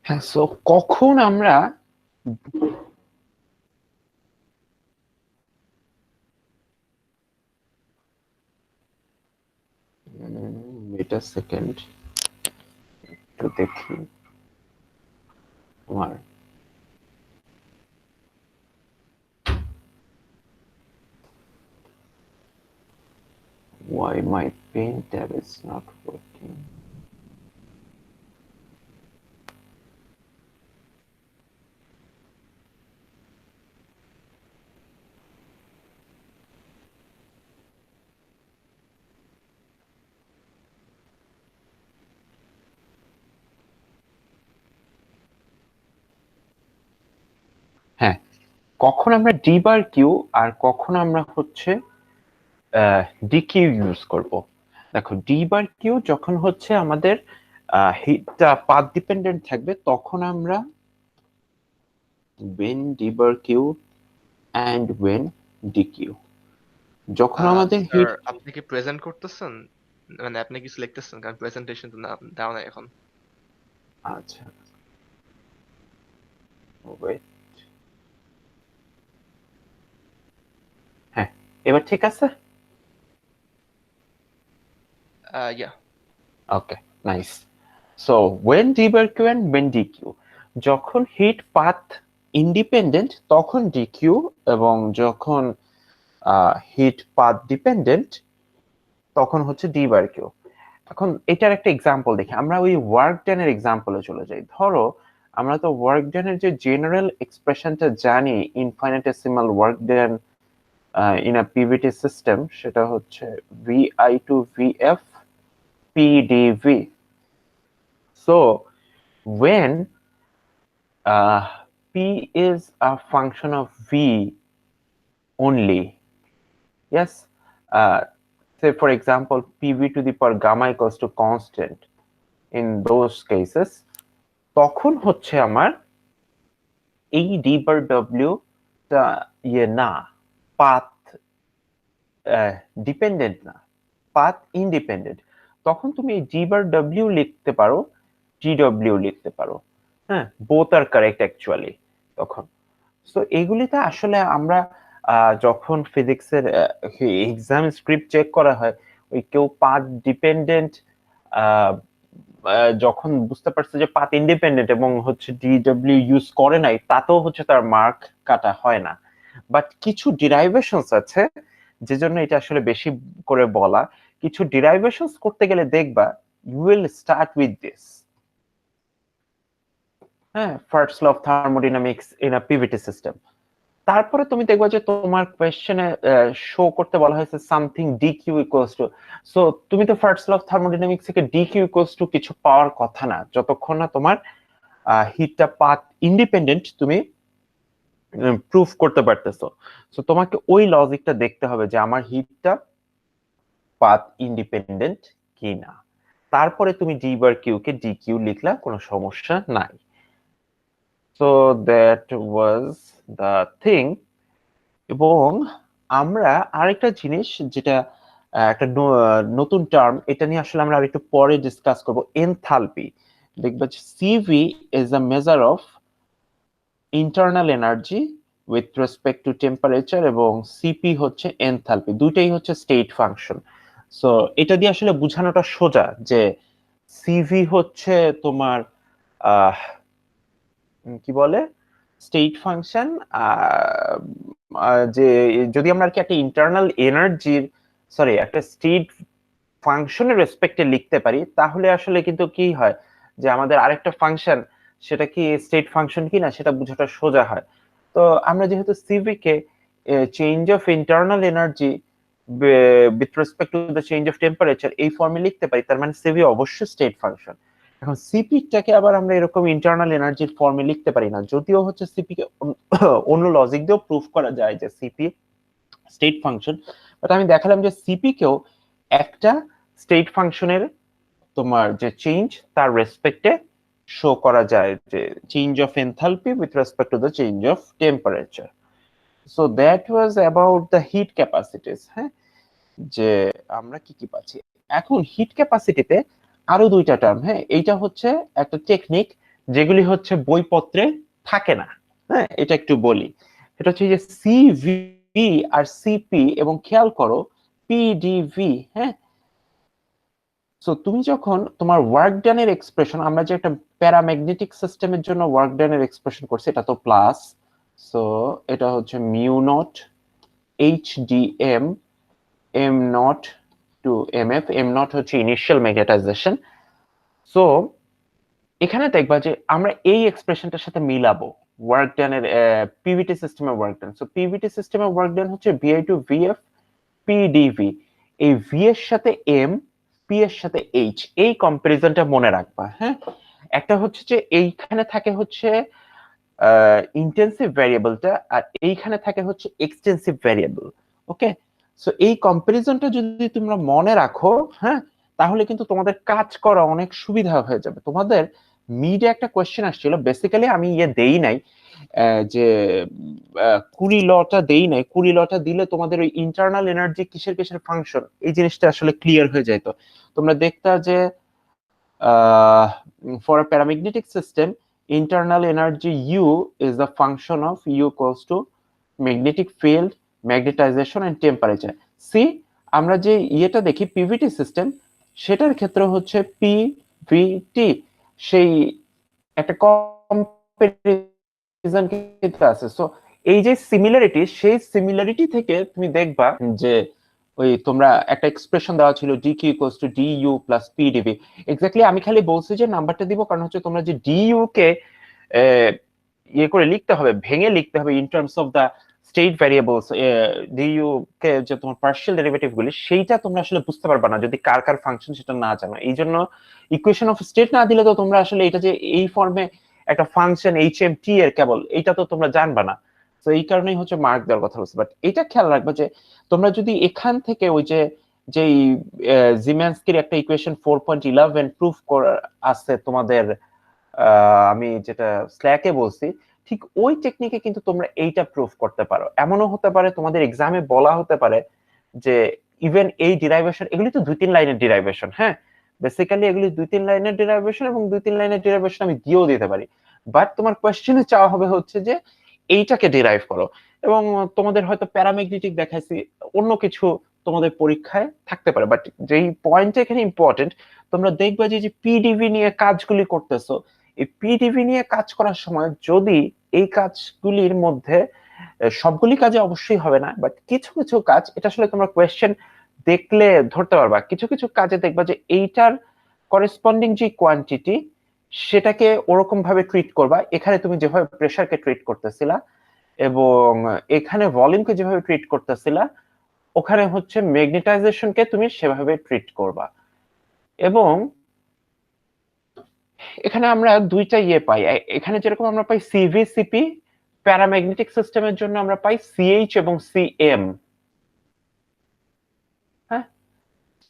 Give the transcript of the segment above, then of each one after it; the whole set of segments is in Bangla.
হ্যাঁ, সো কখন আমরা ওয়েট আ সেকেন্ড একটু দেখি আমার why my pen tab is not working. হ্যাঁ, কখন আমরা ডি বার কিউ আর কখন আমরা হচ্ছে ডিকিউ ইউজ করব। দেখো, ডি বার কিউ যখন হচ্ছে আমাদের হিটটা পাথ ডিপেন্ডেন্ট থাকবে তখন আমরা when dbar Q and when dq, যখন আমাদের স্যার হিট আপনি কি প্রেজেন্ট করতেছেন? মানে আপনি কিছু লিখতেছেন, কারণ প্রেজেন্টেশন তো দেওয়া নাই এখন। আচ্ছা, wait, হ্যাঁ, এবার ঠিক আছে। Yeah. Okay, nice. So when dbar Q and when dq, যখন হিট পাথ ইন্ডিপেন্ডেন্ট তখন ডিকিউ, এবং যখন হিট পাথ ডিপেন্ডেন্ট তখন হচ্ছে ডি বার কিউ। এখন এটার একটা এক্সাম্পল দেখি, আমরা ওই ওয়ার্ক ডান এর এক্সাম্পলে চলে যাই। ধরো আমরা তো ওয়ার্ক ডান এর যে জেনারেল এক্সপ্রেশনটা জানি, infinitesimal work done in a PVT system, সেটা হচ্ছে vi to VF pdv. So when p is a function of v only, yes, say for example pv to the power gamma equals to constant, in those cases তখন হচ্ছে আমার এই ডি বার ডব্লিউ টা না, পাথ ডিপেন্ডেন্ট না, পাথ ইন্ডিপেন্ডেন্ট। তখন তুমি এই ডি বার ডব্লিউ লিখতে পারো, জি ডব্লিউ লিখতে পারো। হ্যাঁ, বোথ আর কারেক্ট অ্যাকচুয়ালি তখন। তো এগুলিতে আসলে আমরা যখন ফিজিক্সের এক্সাম স্ক্রিপ্ট চেক করা হয়, ওই কেউ পাথ ডিপেন্ডেন্ট যখন বুঝতে পারছে যে পাথ ইন্ডিপেন্ডেন্ট এবং হচ্ছে ডিডব্লিউ ইউজ করে নাই, তাতেও হচ্ছে তার মার্ক কাটা হয় না। বাট কিছু ডিরাইভেশনস আছে, যে জন্য এটা আসলে বেশি করে বলা। কিছু ডিরাইভেশনস করতে গেলে দেখবা you will start with this, হ্যাঁ, first law of thermodynamics in a PVT system. তারপরে তুমি দেখবা যে তোমার কোয়েশ্চেনে শো করতে বলা হয়েছে something D Q equals to. So তুমি তো ফার্স্ট ল অফ থার্মোডাইনামিক্স থেকে ডি কিউ ইকুয়ালস টু কিছু পাওয়ার কথা না, যতক্ষণ না তোমার হিটটা পাথ ইন্ডিপেন্ডেন্ট তুমি প্রুফ করতে পারতেছো। সো তোমাকে ওই লজিকটা দেখতে হবে যে আমার হিটটা পাথ ইন্ডিপেন্ডেন্ট কিনা, তারপরে তুমি ডি বার কিউ কে ডি কিউ লিখলা, কোনো সমস্যা নাই। So that was the thing. এবং আমরা আরেকটা জিনিস যেটা একটা নতুন টার্ম, এটা নিয়ে আসলে আমরা আরেকটু পরে ডিসকাস করব, এনথালপি। দেখবা যে CV is a measure of internal energy with respect two temperature, এবং সিপি হচ্ছে এনথালপি, দুইটাই হচ্ছে স্টেট ফাংশন। সো এটা দিয়ে আসলে বোঝানোটা সোজা যে সিভি হচ্ছে তোমার কি বলে স্টেট ফাংশন, যে যদি আমরা আর কি একটা ইন্টারনাল এনার্জির, সরি, একটা স্টেট ফাংশনের রেসপেক্টে লিখতে পারি, তাহলে আসলে কিন্তু কি হয় যে আমাদের আরেকটা ফাংশন সেটা কি স্টেট ফাংশন কিনা সেটা বোঝাটা সোজা হয়। তো আমরা যেহেতু CV K change of internal energy with respect to the change of temperature এই ফর্মে লিখতে পারি, তার মানে সিভি অবশ্যই স্টেট ফাংশন। এখন সিপিটাকে আবার আমরা এরকম ইন্টারনাল এনার্জির ফর্মে লিখতে পারি না, যদিও হচ্ছে সিপি কে অন্য লজিক দিয়েও প্রুফ করা যায় যে সিপি স্টেট ফাংশন। বাট আমি দেখালাম যে সিপি কেও একটা স্টেট ফাংশনের তোমার যে চেঞ্জ তার রেসপেক্টে শো করা যায়, যে change of enthalpy with respect to the change of temperature. So that was about the heat capacities. হ্যাঁ, যে আমরা কি কি পাচ্ছি। এখন হিট ক্যাপাসিটিতে আরো দুইটা টার্ম, হ্যাঁ, এইটা হচ্ছে একটা টেকনিক যেগুলি হচ্ছে বইপত্রে থাকে না। হ্যাঁ, এটা একটু বলি। এটা হচ্ছে যে সিভি আর সিপি, এবং খেয়াল করো পিডিভি। হ্যাঁ, সো তুমি যখন তোমার ওয়ার্ক ডানের এক্সপ্রেশন, আমরা যে একটা প্যারাম্যাগনেটিক সিস্টেমের জন্য ওয়ার্ক ডানের এক্সপ্রেশন করছি, এটা তো প্লাস, সো এটা হচ্ছে mu naught H D M M naught to M F. M naught হচ্ছে ইনিশিয়াল ম্যাগনেটাইজেশন। সো এখানে দেখবা যে আমরা এই এক্সপ্রেশনটার সাথে মিলাবো ওয়ার্ক ডানের, পিভিটি সিস্টেমের ওয়ার্ক ডান। সো পিভিটি সিস্টেমের ওয়ার্ক ডান হচ্ছে বিআই টু ভিএফ পিডিভি। এই ভি এর সাথে এম, পি এর সাথে এইচ, এই কম্পারিজনটা মনে রাখবা। হ্যাঁ, একটা হচ্ছে যে এইখানে থাকে হচ্ছে ইন্টেন্সিভ ভ্যারিয়েবলটা, আর এইখানে থাকে হচ্ছে এক্সটেন্সিভ ভ্যারিয়েবল। ওকে, সো এই কম্পারিজনটা যদি তোমরা মনে রাখো, হ্যাঁ, তাহলে কিন্তু তোমাদের কাজ করা অনেক সুবিধা হয়ে যাবে। তোমাদের মিডে একটা কোয়েশ্চেন আসছিল, বেসিক্যালি আমি দেই নাই, যে কুড়ি লটা দেই নাই। কুড়ি লটা দিলে তোমাদের ওই ইন্টারনাল এনার্জি কিসের কিসের ফাংশন, এই জিনিসটা আসলে ক্লিয়ার হয়ে যাইতো। তোমরা দেখতা যে for a paramagnetic system, internal energy U is the function of U equals to magnetic field, magnetization and temperature. See, আমরা যে ইয়েটা দেখি পিভিটি সিস্টেম, সেটার ক্ষেত্রে হচ্ছে পিভিটি সেই একটা কম্পারিজন কিন্তু আছে। সো এই যে সিমিলারিটি, সেই সিমিলারিটি থেকে তুমি দেখবা যে ওই তোমরা একটা এক্সপ্রেশন দেওয়া ছিল D Q equals to D U plus PdV. Exactly আমি খালি বলছি যে নাম্বারটা দিব, কারণ হচ্ছে তোমরা যে ডি ইউ কে ইয়ে করে লিখতে হবে, ভেঙে লিখতে হবে in terms of the state variables. D u কে যে তোমার পার্শিয়াল ডেরিভেটিভ গুলি, সেইটা তোমরা আসলে বুঝতে পারবে না যদি কার কার ফাংশন সেটা না জানো। এই জন্য ইকুয়েশন অফ স্টেট না দিলে তো তোমরা আসলে এটা যে এই ফর্মে একটা ফাংশন এইচ এম টি এর কেবল, এটা তো তোমরা জানবা না। তো এই কারণেই হচ্ছে মার্ক দেওয়ার কথা বলছি। বাট এটা খেয়াল রাখবে যে তোমরা যদি এখান থেকে ওই যে যেই জিম্যান্সকির একটা ইকুয়েশন 4.11 প্রুফ করা আছে তোমাদের, আমি যেটা স্ল্যাকে বলছি, ঠিক ওই টেকনিকে কিন্তু তোমরা এইটা প্রুফ করতে পারো। এমনও হতে পারে তোমাদের এক্সামে বলা হতে পারে যে ইভেন এই ডিরাইভেশন, এগুলি তো 2-3 লাইনের ডিরাইভেশন। হ্যাঁ, বেসিক্যালি এগুলি 2-3 লাইনের ডিরাইভেশন, এবং 2-3 লাইনের ডিরাইভেশন আমি দিয়েও দিতে পারি। বাট তোমার কোয়েশ্চেনে চাওয়া হবে হচ্ছে যে এইটাকে ডিরাইভ করো। এবং তোমাদের হয়তো প্যারাম্যাগনেটিক দেখাইছি, অন্য কিছু তোমাদের পরীক্ষায় থাকতে পারে। বাট যেই পয়েন্টটা এখানে ইম্পর্টেন্ট, তোমরা দেখবা যে পিডিভি নিয়ে কাজগুলি করতেছো, এই পিডিভি নিয়ে কাজ করার সময় যদি এই কাজগুলির মধ্যে, সবগুলি কাজে অবশ্যই হবে না, বাট কিছু কিছু কাজ, এটা আসলে তোমরা কোয়েশ্চেন দেখলে ধরতে পারবা, কিছু কিছু কাজে দেখবা যে এইটার করেসপন্ডিং যে কোয়ান্টিটি, সেটাকে ওরকম ভাবে ট্রিট করবা। এখানে তুমি যেভাবে প্রেসারকে ট্রিট করতেছিলা, এবং এখানে ভলিউমকে যেভাবে ট্রিট করতেছিলা, ওখানে হচ্ছে ম্যাগনেটাইজেশনকে তুমি সেভাবে ট্রিট করবা। এবং এখানে আমরা দুইটা ইয়ে পাই। এখানে যেরকম আমরা পাই সিভি সিপি, প্যারাম্যাগনেটিক সিস্টেমের জন্য আমরা পাই সিএইচ এবং সিএম। হ্যাঁ,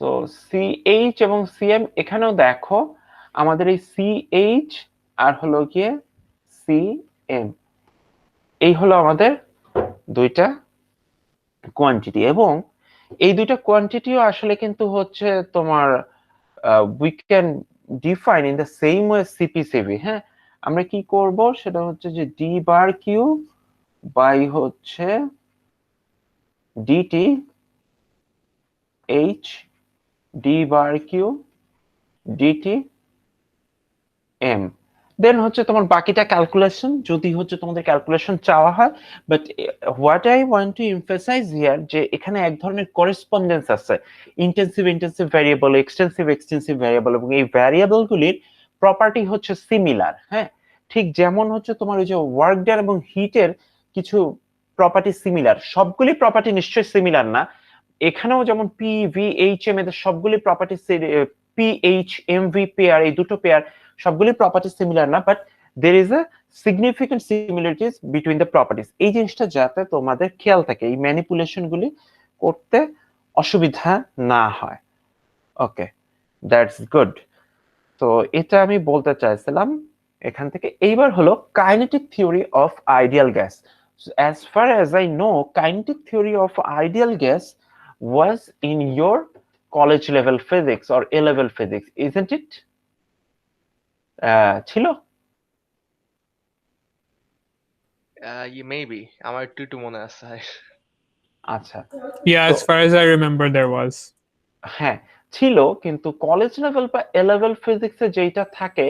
তো সিএইচ এবং সিএম, এখানেও দেখো আমাদের এই সিএইচ আর হলো গিয়ে সিএম, এই হলো আমাদের দুইটা কোয়ান্টিটি। এবং এই দুইটা কোয়ান্টিটিও আসলে কিন্তু হচ্ছে তোমার we can define in the same way CP-CV. হ্যাঁ, আমরা কি করব সেটা হচ্ছে যে ডি বার কিউ বাই হচ্ছে ডিটি এইচ ডি বার কিউ ডিটি এম। দেন হচ্ছে তোমার বাকিটা ক্যালকুলেশন, যদি হচ্ছে তোমাদের ক্যালকুলেশন চাওয়া হয়। But what I want to emphasise here, যে এখানে এক ধরনের করেসপন্ডেন্স আছে intensive intensive variable, extensive extensive variable, এবং এই ভ্যারিয়েবল গুলির প্রপার্টি হচ্ছে সিমিলার। হ্যাঁ, ঠিক যেমন হচ্ছে তোমার ওই যে ওয়ার্ক ডান এবং হিটের কিছু প্রপার্টি সিমিলার, সবগুলি প্রপার্টি নিশ্চয়ই সিমিলার না। এখানেও যেমন পি ভি এইচ এম, এদের সবগুলি property, P H M V pair, এই দুটো পেয়ার সবগুলি প্রপার্টি সিমিলার না, but there is a significant similarities between the properties. এই জিনিসটা যাতে তোমাদের খেয়াল থাকে, এই ম্যানিপুলেশন গুলি করতে অসুবিধা না হয়। ওকে, দ্যাটস গুড। তো এটা আমি বলতে চাইছিলাম এখান থেকে। এইবার হলো kinetic theory of ideal gas. As far as I know, kinetic theory of ideal gas was in your college level physics or A level physics, isn't it? ছিল? মেবি আমার একটু মনে আছে। আচ্ছা, Yeah, তো as far as I remember, there was. হ্যাঁ ছিল, কিন্তু কলেজ লেভেল বা এ লেভেল ফিজিক্সে যেটা থাকে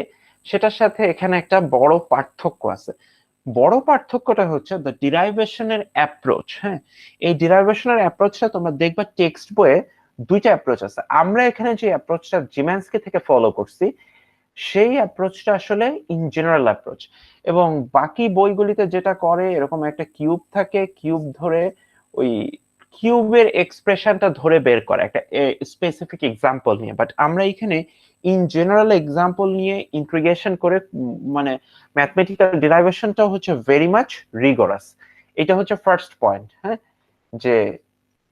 সেটার সাথে এখানে একটা বড় পার্থক্য আছে। বড় পার্থক্যটা হচ্ছে দ্য ডিরাইভেশনের অ্যাপ্রোচ। হ্যাঁ, এই ডিরাইভেশনের অ্যাপ্রোচটা তোমরা দেখবা টেক্সট বইয়ে দুইটা অ্যাপ্রোচ আছে। আমরা এখানে যে অ্যাপ্রোচটা জিম্যানস্কি থেকে ফলো করছি সেই অ্যাপ্রোচটা আসলে ইন জেনারেল অ্যাপ্রোচ, এবং বাকি বইগুলিতে যেটা করে এরকম একটা কিউব থাকে, কিউব ধরে ওই কিউবের এক্সপ্রেশনটা ধরে বের করে একটা স্পেসিফিক এক্সাম্পল নিয়ে। বাট আমরা এখানে ইন জেনারেল এক্সাম্পল নিয়ে ইন্টিগ্রেশন করে মানে ম্যাথমেটিক্যাল ডিরাইভেশনটা হচ্ছে ভেরি মাচ রিগোরাস। এটা হচ্ছে ফার্স্ট পয়েন্ট। হ্যাঁ, যে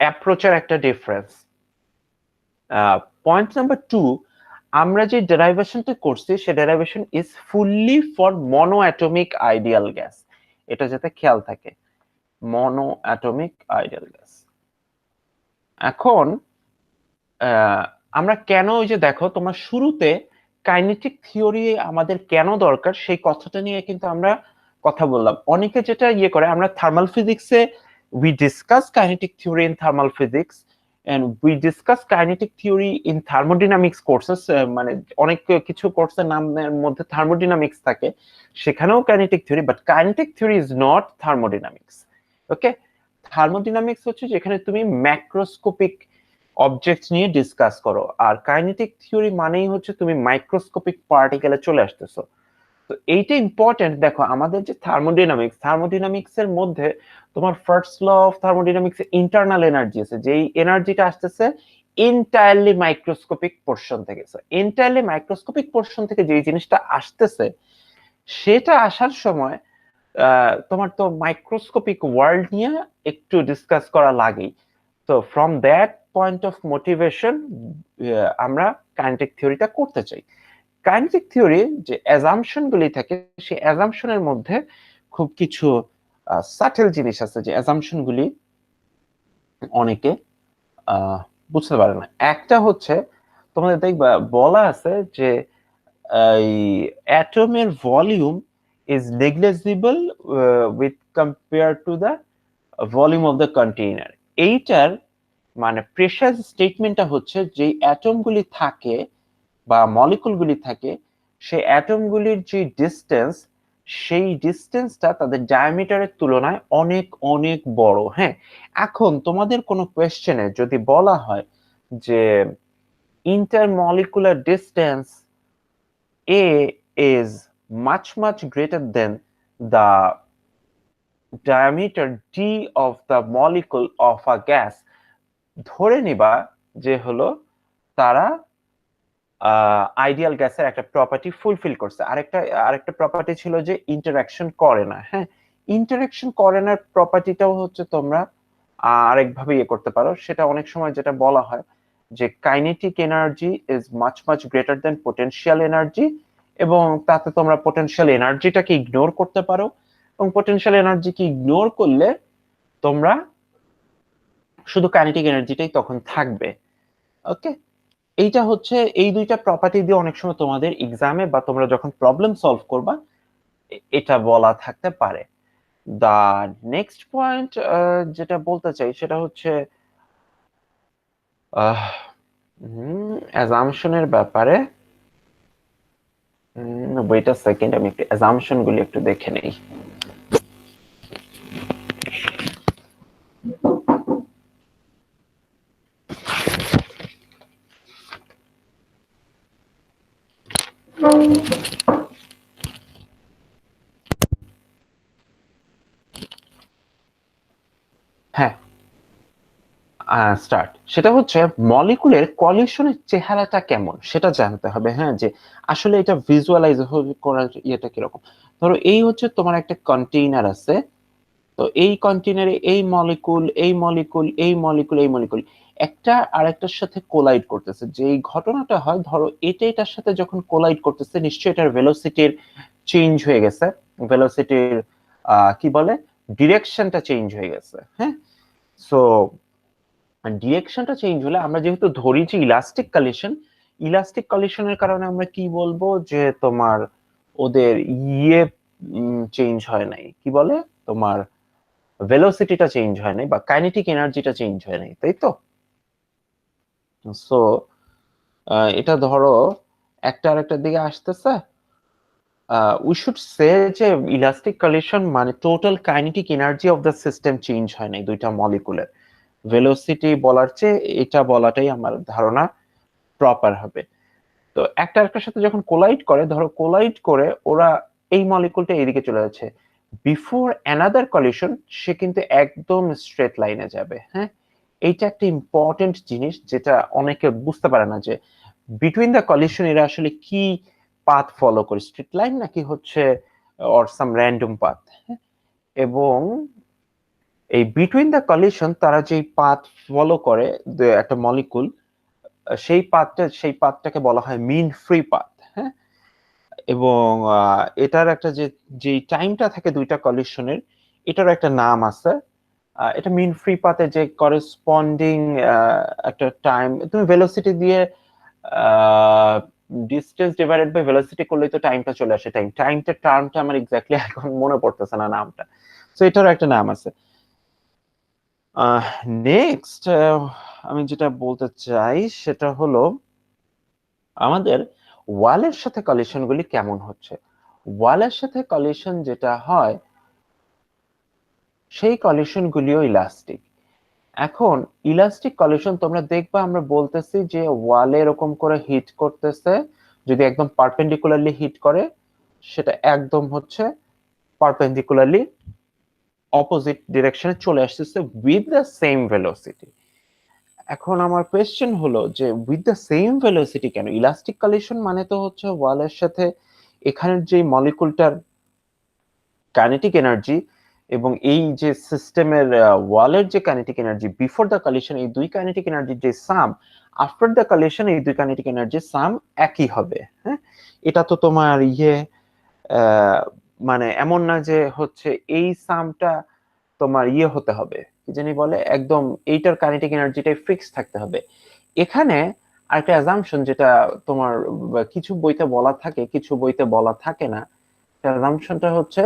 অ্যাপ্রোচের একটা ডিফারেন্স। পয়েন্ট নাম্বার 2, আমরা যে ডেরাইভেশনটা করছি সে derivation is fully for mono atomic ideal gas. এটা যাতে খেয়াল থাকে, মনো অ্যাটমিক আইডিয়াল গ্যাস। এখন আমরা কেন, ওই যে দেখো তোমার শুরুতে কাইনেটিক থিওরি আমাদের কেন দরকার সেই কথাটা নিয়ে কিন্তু আমরা কথা বললাম। অনেকে যেটা ইয়ে করে, আমরা থার্মাল ফিজিক্সে we discuss kinetic theory in thermal physics and we discuss kinetic theory in thermodynamics courses, মানে অনেক কিছু কোর্সের নামের মধ্যে থার্মোডিনামিক্স থাকে, সেখানেও kinetic theory, but kinetic theory is not thermodynamics. Okay, thermodynamics হচ্ছে যেখানে তুমি ম্যাক্রোস্কোপিক অবজেক্ট নিয়ে ডিসকাস করো, আর কাইনেটিক থিওরি মানেই হচ্ছে তুমি মাইক্রোস্কোপিক পার্টিকেলে চলে আসতেছো। তো এইটা ইম্পর্টেন্ট। দেখো আমাদের যে থার্মোডিনামিক্স এর মধ্যে তোমার first law of thermodynamics internal energy আছে, যেই এনার্জিটা আসতেছে এন্টায়ারলি মাইক্রোস্কোপিক পোরশন থেকে। এন্টায়ারলি মাইক্রোস্কোপিক পোরশন থেকে যেই জিনিসটা আসতেছে সেটা আসার সময় তোমার তো মাইক্রোস্কোপিক ওয়ার্ল্ড নিয়ে একটু ডিসকাস করা লাগেই। তো from that point of motivation আমরা কাইনেটিক থিওরিটা করতে চাই। কাইনেটিক থিওরি যে অ্যাজাম্পশন গুলি থাকে সেই অ্যাজাম্পশনের মধ্যে খুব কিছু সাটেল জিনিস আছে, যে অ্যাজাম্পশন গুলি অনেকে বুঝতে পারে না। একটা হচ্ছে তোমাদের দেখবা বলা আছে যে এই অ্যাটমের volume is negligible with compare to the volume of the container. এইটার মানে প্রেসার স্টেটমেন্টটা হচ্ছে যে অ্যাটমগুলি থাকে বা মলিকুলগুলি থাকে, সেই অ্যাটমগুলির যে ডিস্টেন্স, সেই ডিস্টেন্সটা তাদের ডায়ামিটারের তুলনায় অনেক অনেক বড়। হ্যাঁ, এখন তোমাদের কোনো কোয়েশ্চেনে যদি বলা হয় যে intermolecular distance A is much much greater than the diameter D of the molecule of a gas, ধরে নিবা যে হলো তারা আইডিয়াল গ্যাসের একটা প্রপার্টি ফুলফিল করছে। আরেকটা প্রপার্টি ছিল যে ইন্টারাকশন করে না। হ্যাঁ, ইন্টারাকশন করে না প্রপার্টিটাও হচ্ছে তোমরা আরেকভাবে ইয়ে করতে পারো। সেটা অনেক সময় যেটা বলা হয় যে kinetic energy is much much greater then potential energy, এবং তাতে তোমরা পোটেনশিয়াল এনার্জিটাকে ইগনোর করতে পারো, এবং পোটেনশিয়াল এনার্জিকে ইগনোর করলে তোমরা শুধু কাইনেটিক এনার্জিটাই তখন থাকবে। ওকে, এইটা হচ্ছে এই দুইটা প্রপার্টি দিয়ে অনেক সময় তোমাদের এক্সামে বা তোমরা যখন প্রবলেম সলভ করবা এটা বলা থাকতে পারে। দা নেক্সট পয়েন্ট যেটা বলতে চাই সেটা হচ্ছে অ্যাজাম্পশনের ব্যাপারে। ওয়েট আ সেকেন্ড, আমি একটু অ্যাজাম্পশন গুলি একটু দেখে নেই। হ্যাঁ, স্টার্ট। সেটা হচ্ছে মলিকুলের কলিশনের চেহারাটা কেমন সেটা জানতে হবে। হ্যাঁ, যে আসলে এটা ভিজুয়ালাইজ করার ইয়েটা কিরকম। ধরো এই হচ্ছে তোমার একটা কন্টেইনার আছে, তো এই কন্টেইনারে এই মলিকুল এই মলিকুল এই মলিকুল এই মলিকুল একটা আরেকটার সাথে কোলাইড করতেছে। যে এই ঘটনাটা হয়, ধরো এটা এটার সাথে যখন কোলাইড করতেছে নিশ্চয়ই এটার ভেলোসিটির চেঞ্জ হয়ে গেছে, ভেলোসিটির কি বলে ডিরেকশনটা চেঞ্জ হয়ে গেছে। হ্যাঁ, সো ডিরেকশনটা চেঞ্জ হলে আমরা যেহেতু ধরি যে ইলাস্টিক কলিশনের কারণে আমরা কি বলবো যে তোমার ওদের ইয়ে চেঞ্জ হয় নাই, কি বলে তোমার ভেলোসিটিটা চেঞ্জ হয় নাই বা কাইনেটিক এনার্জিটা চেঞ্জ হয় নাই, তাই তো? সো এটা ধরো একটা আরেকটার দিকে আসতেছে, উই শুড সে যে ইলাস্টিক কলিশন মানে total kinetic energy of the system change হয় নাই দুইটা মলিকুলের। ভেলোসিটি বলার চেয়ে এটা বলাটাই আমার ধারণা প্রপার হবে। তো একটা আরেকটার সাথে যখন কোলাইড করে, ধরো কোলাইড করে ওরা এই মলিকুলটা এইদিকে চলে যাচ্ছে, বিফোর অ্যানাদার কলিশন সে কিন্তু একদম স্ট্রেট লাইনে যাবে। হ্যাঁ, এইটা একটা ইম্পর্টেন্ট জিনিস যেটা অনেকে বুঝতে পারে না, যে বিটুইন দ্য কলিশন এরা আসলে কি পাথ ফলো করে, স্ট্রেট লাইন নাকি হচ্ছে অর সাম র্যান্ডম পাথ। এবং এই বিটুইন দ্য কলিশন তারা যে পাথ ফলো করে একটা মলিকুল, সেই পাথটাকে বলা হয় মিন ফ্রি পাথ। হ্যাঁ, এবং এটার একটা যে টাইমটা থাকে দুইটা কলিশনের, এটার একটা নাম আছে। এটা মিন ফ্রি পাথে যে করেসপন্ডিং একটা টাইম, তুমি ভেলোসিটি দিয়ে ডিস্টেন্স ডিভাইডেড বাই ভেলোসিটি করলেই তো টাইমটা চলে আসে। টাইমটা টার্মটা আমার এক্স্যাক্টলি এখন মনে পড়তেছে না নামটা। তো এটারও একটা নাম আছে। নেক্সট আমি যেটা বলতে চাই সেটা হলো আমাদের ওয়ালের সাথে কলিশনগুলি কেমন হচ্ছে। ওয়ালের সাথে কলিশন যেটা হয় সেই কলিশন গুলিও ইলাস্টিক। এখন ইলাস্টিক কলিশন তোমরা দেখবা আমরা বলতেছি যে ওয়ালে এরকম করে হিট করতেছে, যদি একদম পারপেন্ডিকুলারলি হিট করে সেটা একদম হচ্ছে পারপেন্ডিকুলারলি অপোজিট ডিরেকশনে চলে আসতেছে উইথ দ্য সেম ভেলোসিটি। এখন আমার কোয়েশ্চেন হলো যে উইথ দ্য সেম ভেলোসিটি কেন? ইলাস্টিক কলিশন মানে তো হচ্ছে ওয়ালের সাথে এখানের যে মলিকুলটার কাইনেটিক এনার্জি এবং এই যে সিস্টেমের ওয়ালের যে kinetic energy before the collision, এই দুই কাইনেটিক এনার্জির যে সাম আফটার দ্য কলিশন, এই দুই কাইনেটিক এনার্জির সাম একই হবে। হ্যাঁ, এটা তো তোমার আহ, মানে এমন না যে হচ্ছে এই সামটা তোমার হতে হবে, কি জানি বলে, একদম এইটার কাইনেটিক এনার্জিটাই ফিক্স থাকতে হবে। এখানে আরেকটা অ্যাজাম্পশন যেটা তোমার কিছু বইতে বলা থাকে, কিছু বইতে বলা থাকে না। অ্যাজাম্পশনটা হচ্ছে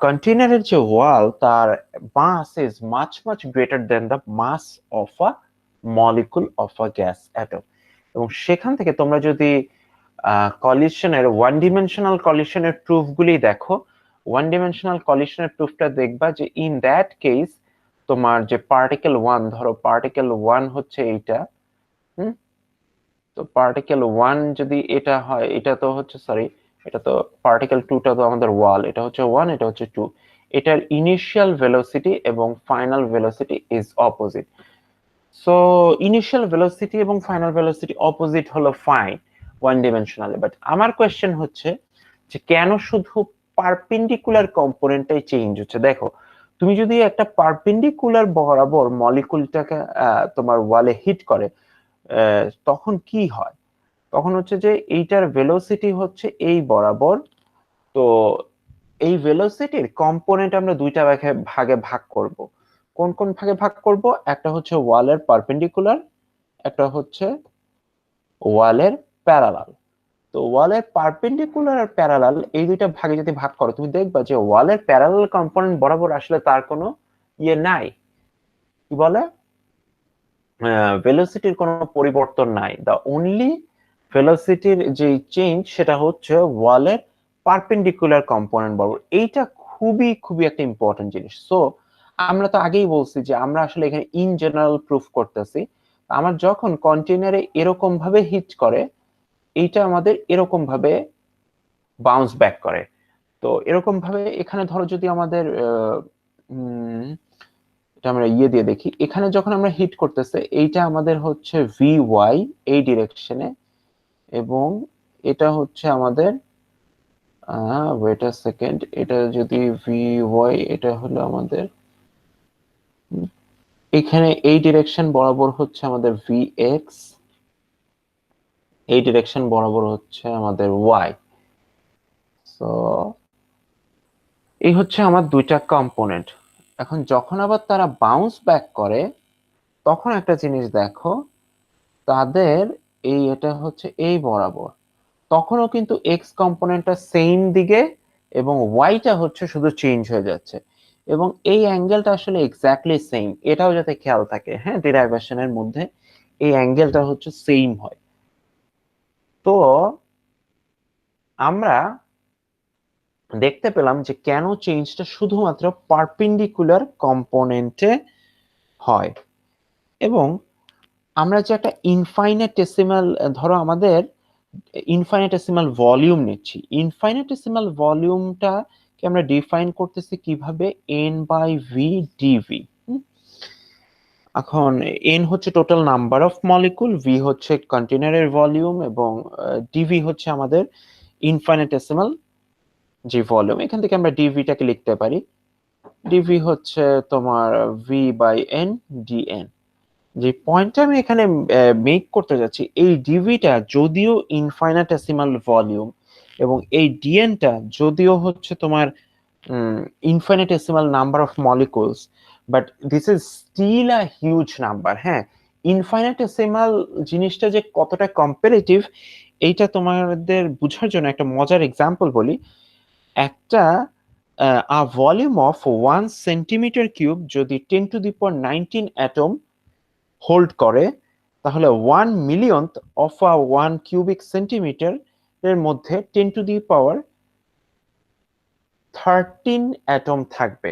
কন্টেনারের যে ওয়াল তার mass is much much greater than the mass of a molecule of a gas atom. এবং সেখান থেকে তোমরা যদি কলিশনের ওয়ান ডিমেনশনাল কলিশনের প্রুফ গুলি দেখো, ওয়ান ডিমেনশনাল কলিশনের প্রুফটা দেখবা যে ইন দ্যাট কেস তোমার যে পার্টিকেল ওয়ান, ধরো পার্টিকেল ওয়ান হচ্ছে এইটা, হুম, তো পার্টিকেল ওয়ান যদি এটা হয়, এটা তো হচ্ছে সরি, এটা তো পার্টিকেল টুটা তো আমাদের ওয়াল, এটা হচ্ছে ওয়ান, এটা হচ্ছে টু। এটার ইনিশিয়াল ভেলোসিটি এবং final velocity is opposite. So initial velocity এবং ফাইনাল ভেলোসিটি অপোজিট হলো ফাইন ওয়ান ডিমেনশনালি, বাট আমার কোয়েশ্চেন হচ্ছে যে কেন শুধু পারপেন্ডিকুলার কম্পোনেন্টটাই চেঞ্জ হচ্ছে। দেখো তুমি যদি একটা পারপেন্ডিকুলার বরাবর মলিকুলটাকে তোমার ওয়ালে হিট করে তখন কি হয়? তখন হচ্ছে যে এইটার ভেলোসিটি হচ্ছে এই বরাবর। তো এই ভেলোসিটির কম্পোনেন্ট আমরা দুইটা ভাগে ভাগ করব। কোন কোন ভাগে ভাগ করব? একটা হচ্ছে ওয়ালের পারপেন্ডিকুলার, একটা হচ্ছে ওয়ালের প্যারালাল। তো ওয়ালের পারপেন্ডিকুলার আর প্যারালাল এই দুইটা ভাগে যদি ভাগ করো, তুমি দেখবা যে ওয়ালের প্যারালাল কম্পোনেন্ট বরাবর আসলে তার কোনো নাই, কি বলে, ভেলোসিটির কোনো পরিবর্তন নাই। দা অনলি ভেলোসিটির যে চেঞ্জ সেটা হচ্ছে ওয়ালের পারপেন্ডিকুলার কম্পোনেন্ট বরাবর। এইটা খুবই খুবই একটা ইম্পর্টেন্ট জিনিস। সো আমরা তো আগেই বলছি যে আমরা আসলে এখানে ইন জেনারেল প্রুফ করতেছি। আমার যখন কন্টেনারে এরকম ভাবে হিট করে, এইটা আমাদের এরকম ভাবে বাউন্স ব্যাক করে। তো এরকম ভাবে এখানে ধরো যদি আমাদের এটা আমরা দিয়ে দেখি, এখানে যখন আমরা হিট করতেছে এইটা আমাদের হচ্ছে ভি ওয়াই এই ডিরেকশনে, এবং এটা হচ্ছে আমাদের ওয়েট আ সেকেন্ড, এটা যদি ভি ওয়াই, এটা হলো আমাদের এখানে এই ডিরেকশন বরাবর হচ্ছে আমাদের ভি এক্স, এই ডিরেকশন বরাবর হচ্ছে আমাদের ওয়াই। সো এই হচ্ছে আমার দুইটা কম্পোনেন্ট। এখন যখন আবার তারা বাউন্স ব্যাক করে তখন একটা জিনিস দেখো, তাদের এটা হচ্ছে এই বরাবর, তখনও কিন্তু এক্স কম্পোনেন্টটা সেম দিকে এবং ওয়াইটা হচ্ছে শুধু চেঞ্জ হয়ে যাচ্ছে, এবং এই অ্যাঙ্গেলটা আসলে এক্স্যাক্টলি সেম, এটাও যাতে খেয়াল থাকে, হ্যাঁ, ডেরাইভেশনের মধ্যে এই অ্যাঙ্গেলটা হচ্ছে সেম হয়। তো আমরা দেখতে পেলাম যে কেন চেঞ্জটা শুধুমাত্র পারপেন্ডিকুলার কম্পোনেন্টে হয়। এবং আমরা যে একটা ইনফাইনিটেসিমাল, ধরো আমাদের ইনফাইনিটেসিমাল ভলিউম নিচ্ছি, ইনফাইনিটেসিমাল ভলিউমটাকে আমরা ডিফাইন করতেছি কিভাবে, এন বাই ভি ডিভি। এখন এন হচ্ছে total number of molecule, V হচ্ছে কন্টেনারের ভলিউম, এবং ডিভি হচ্ছে আমাদের ইনফাইনিটেসিমাল যে ভলিউম। এখান থেকে আমরা ডিভিটাকে লিখতে পারি, ডিভি হচ্ছে তোমার ভি বাই এন ডিএন। যে পয়েন্টটা আমি এখানে মেক করতে যাচ্ছি, এই ডিভিটা যদিও ইনফাইনিটেসিমাল ভলিউম এবং এই ডিএনটা যদিও হচ্ছে তোমার infinitesimal number of molecules, but this is still a huge number. হ্যাঁ, ইনফাইনিটেসিমাল জিনিসটা যে কতটা কম্পারেটিভ, এইটা তোমাদের বোঝার জন্য একটা মজার এক্সাম্পল বলি। একটা a volume of 1 centimetre cube যদি 10⁻19 অ্যাটম হোল্ড করে, তাহলে 1 মিলিয়নথ অফ আ 1 কিউবিক সেন্টিমিটার এর মধ্যে 10⁻13 অ্যাটম থাকবে,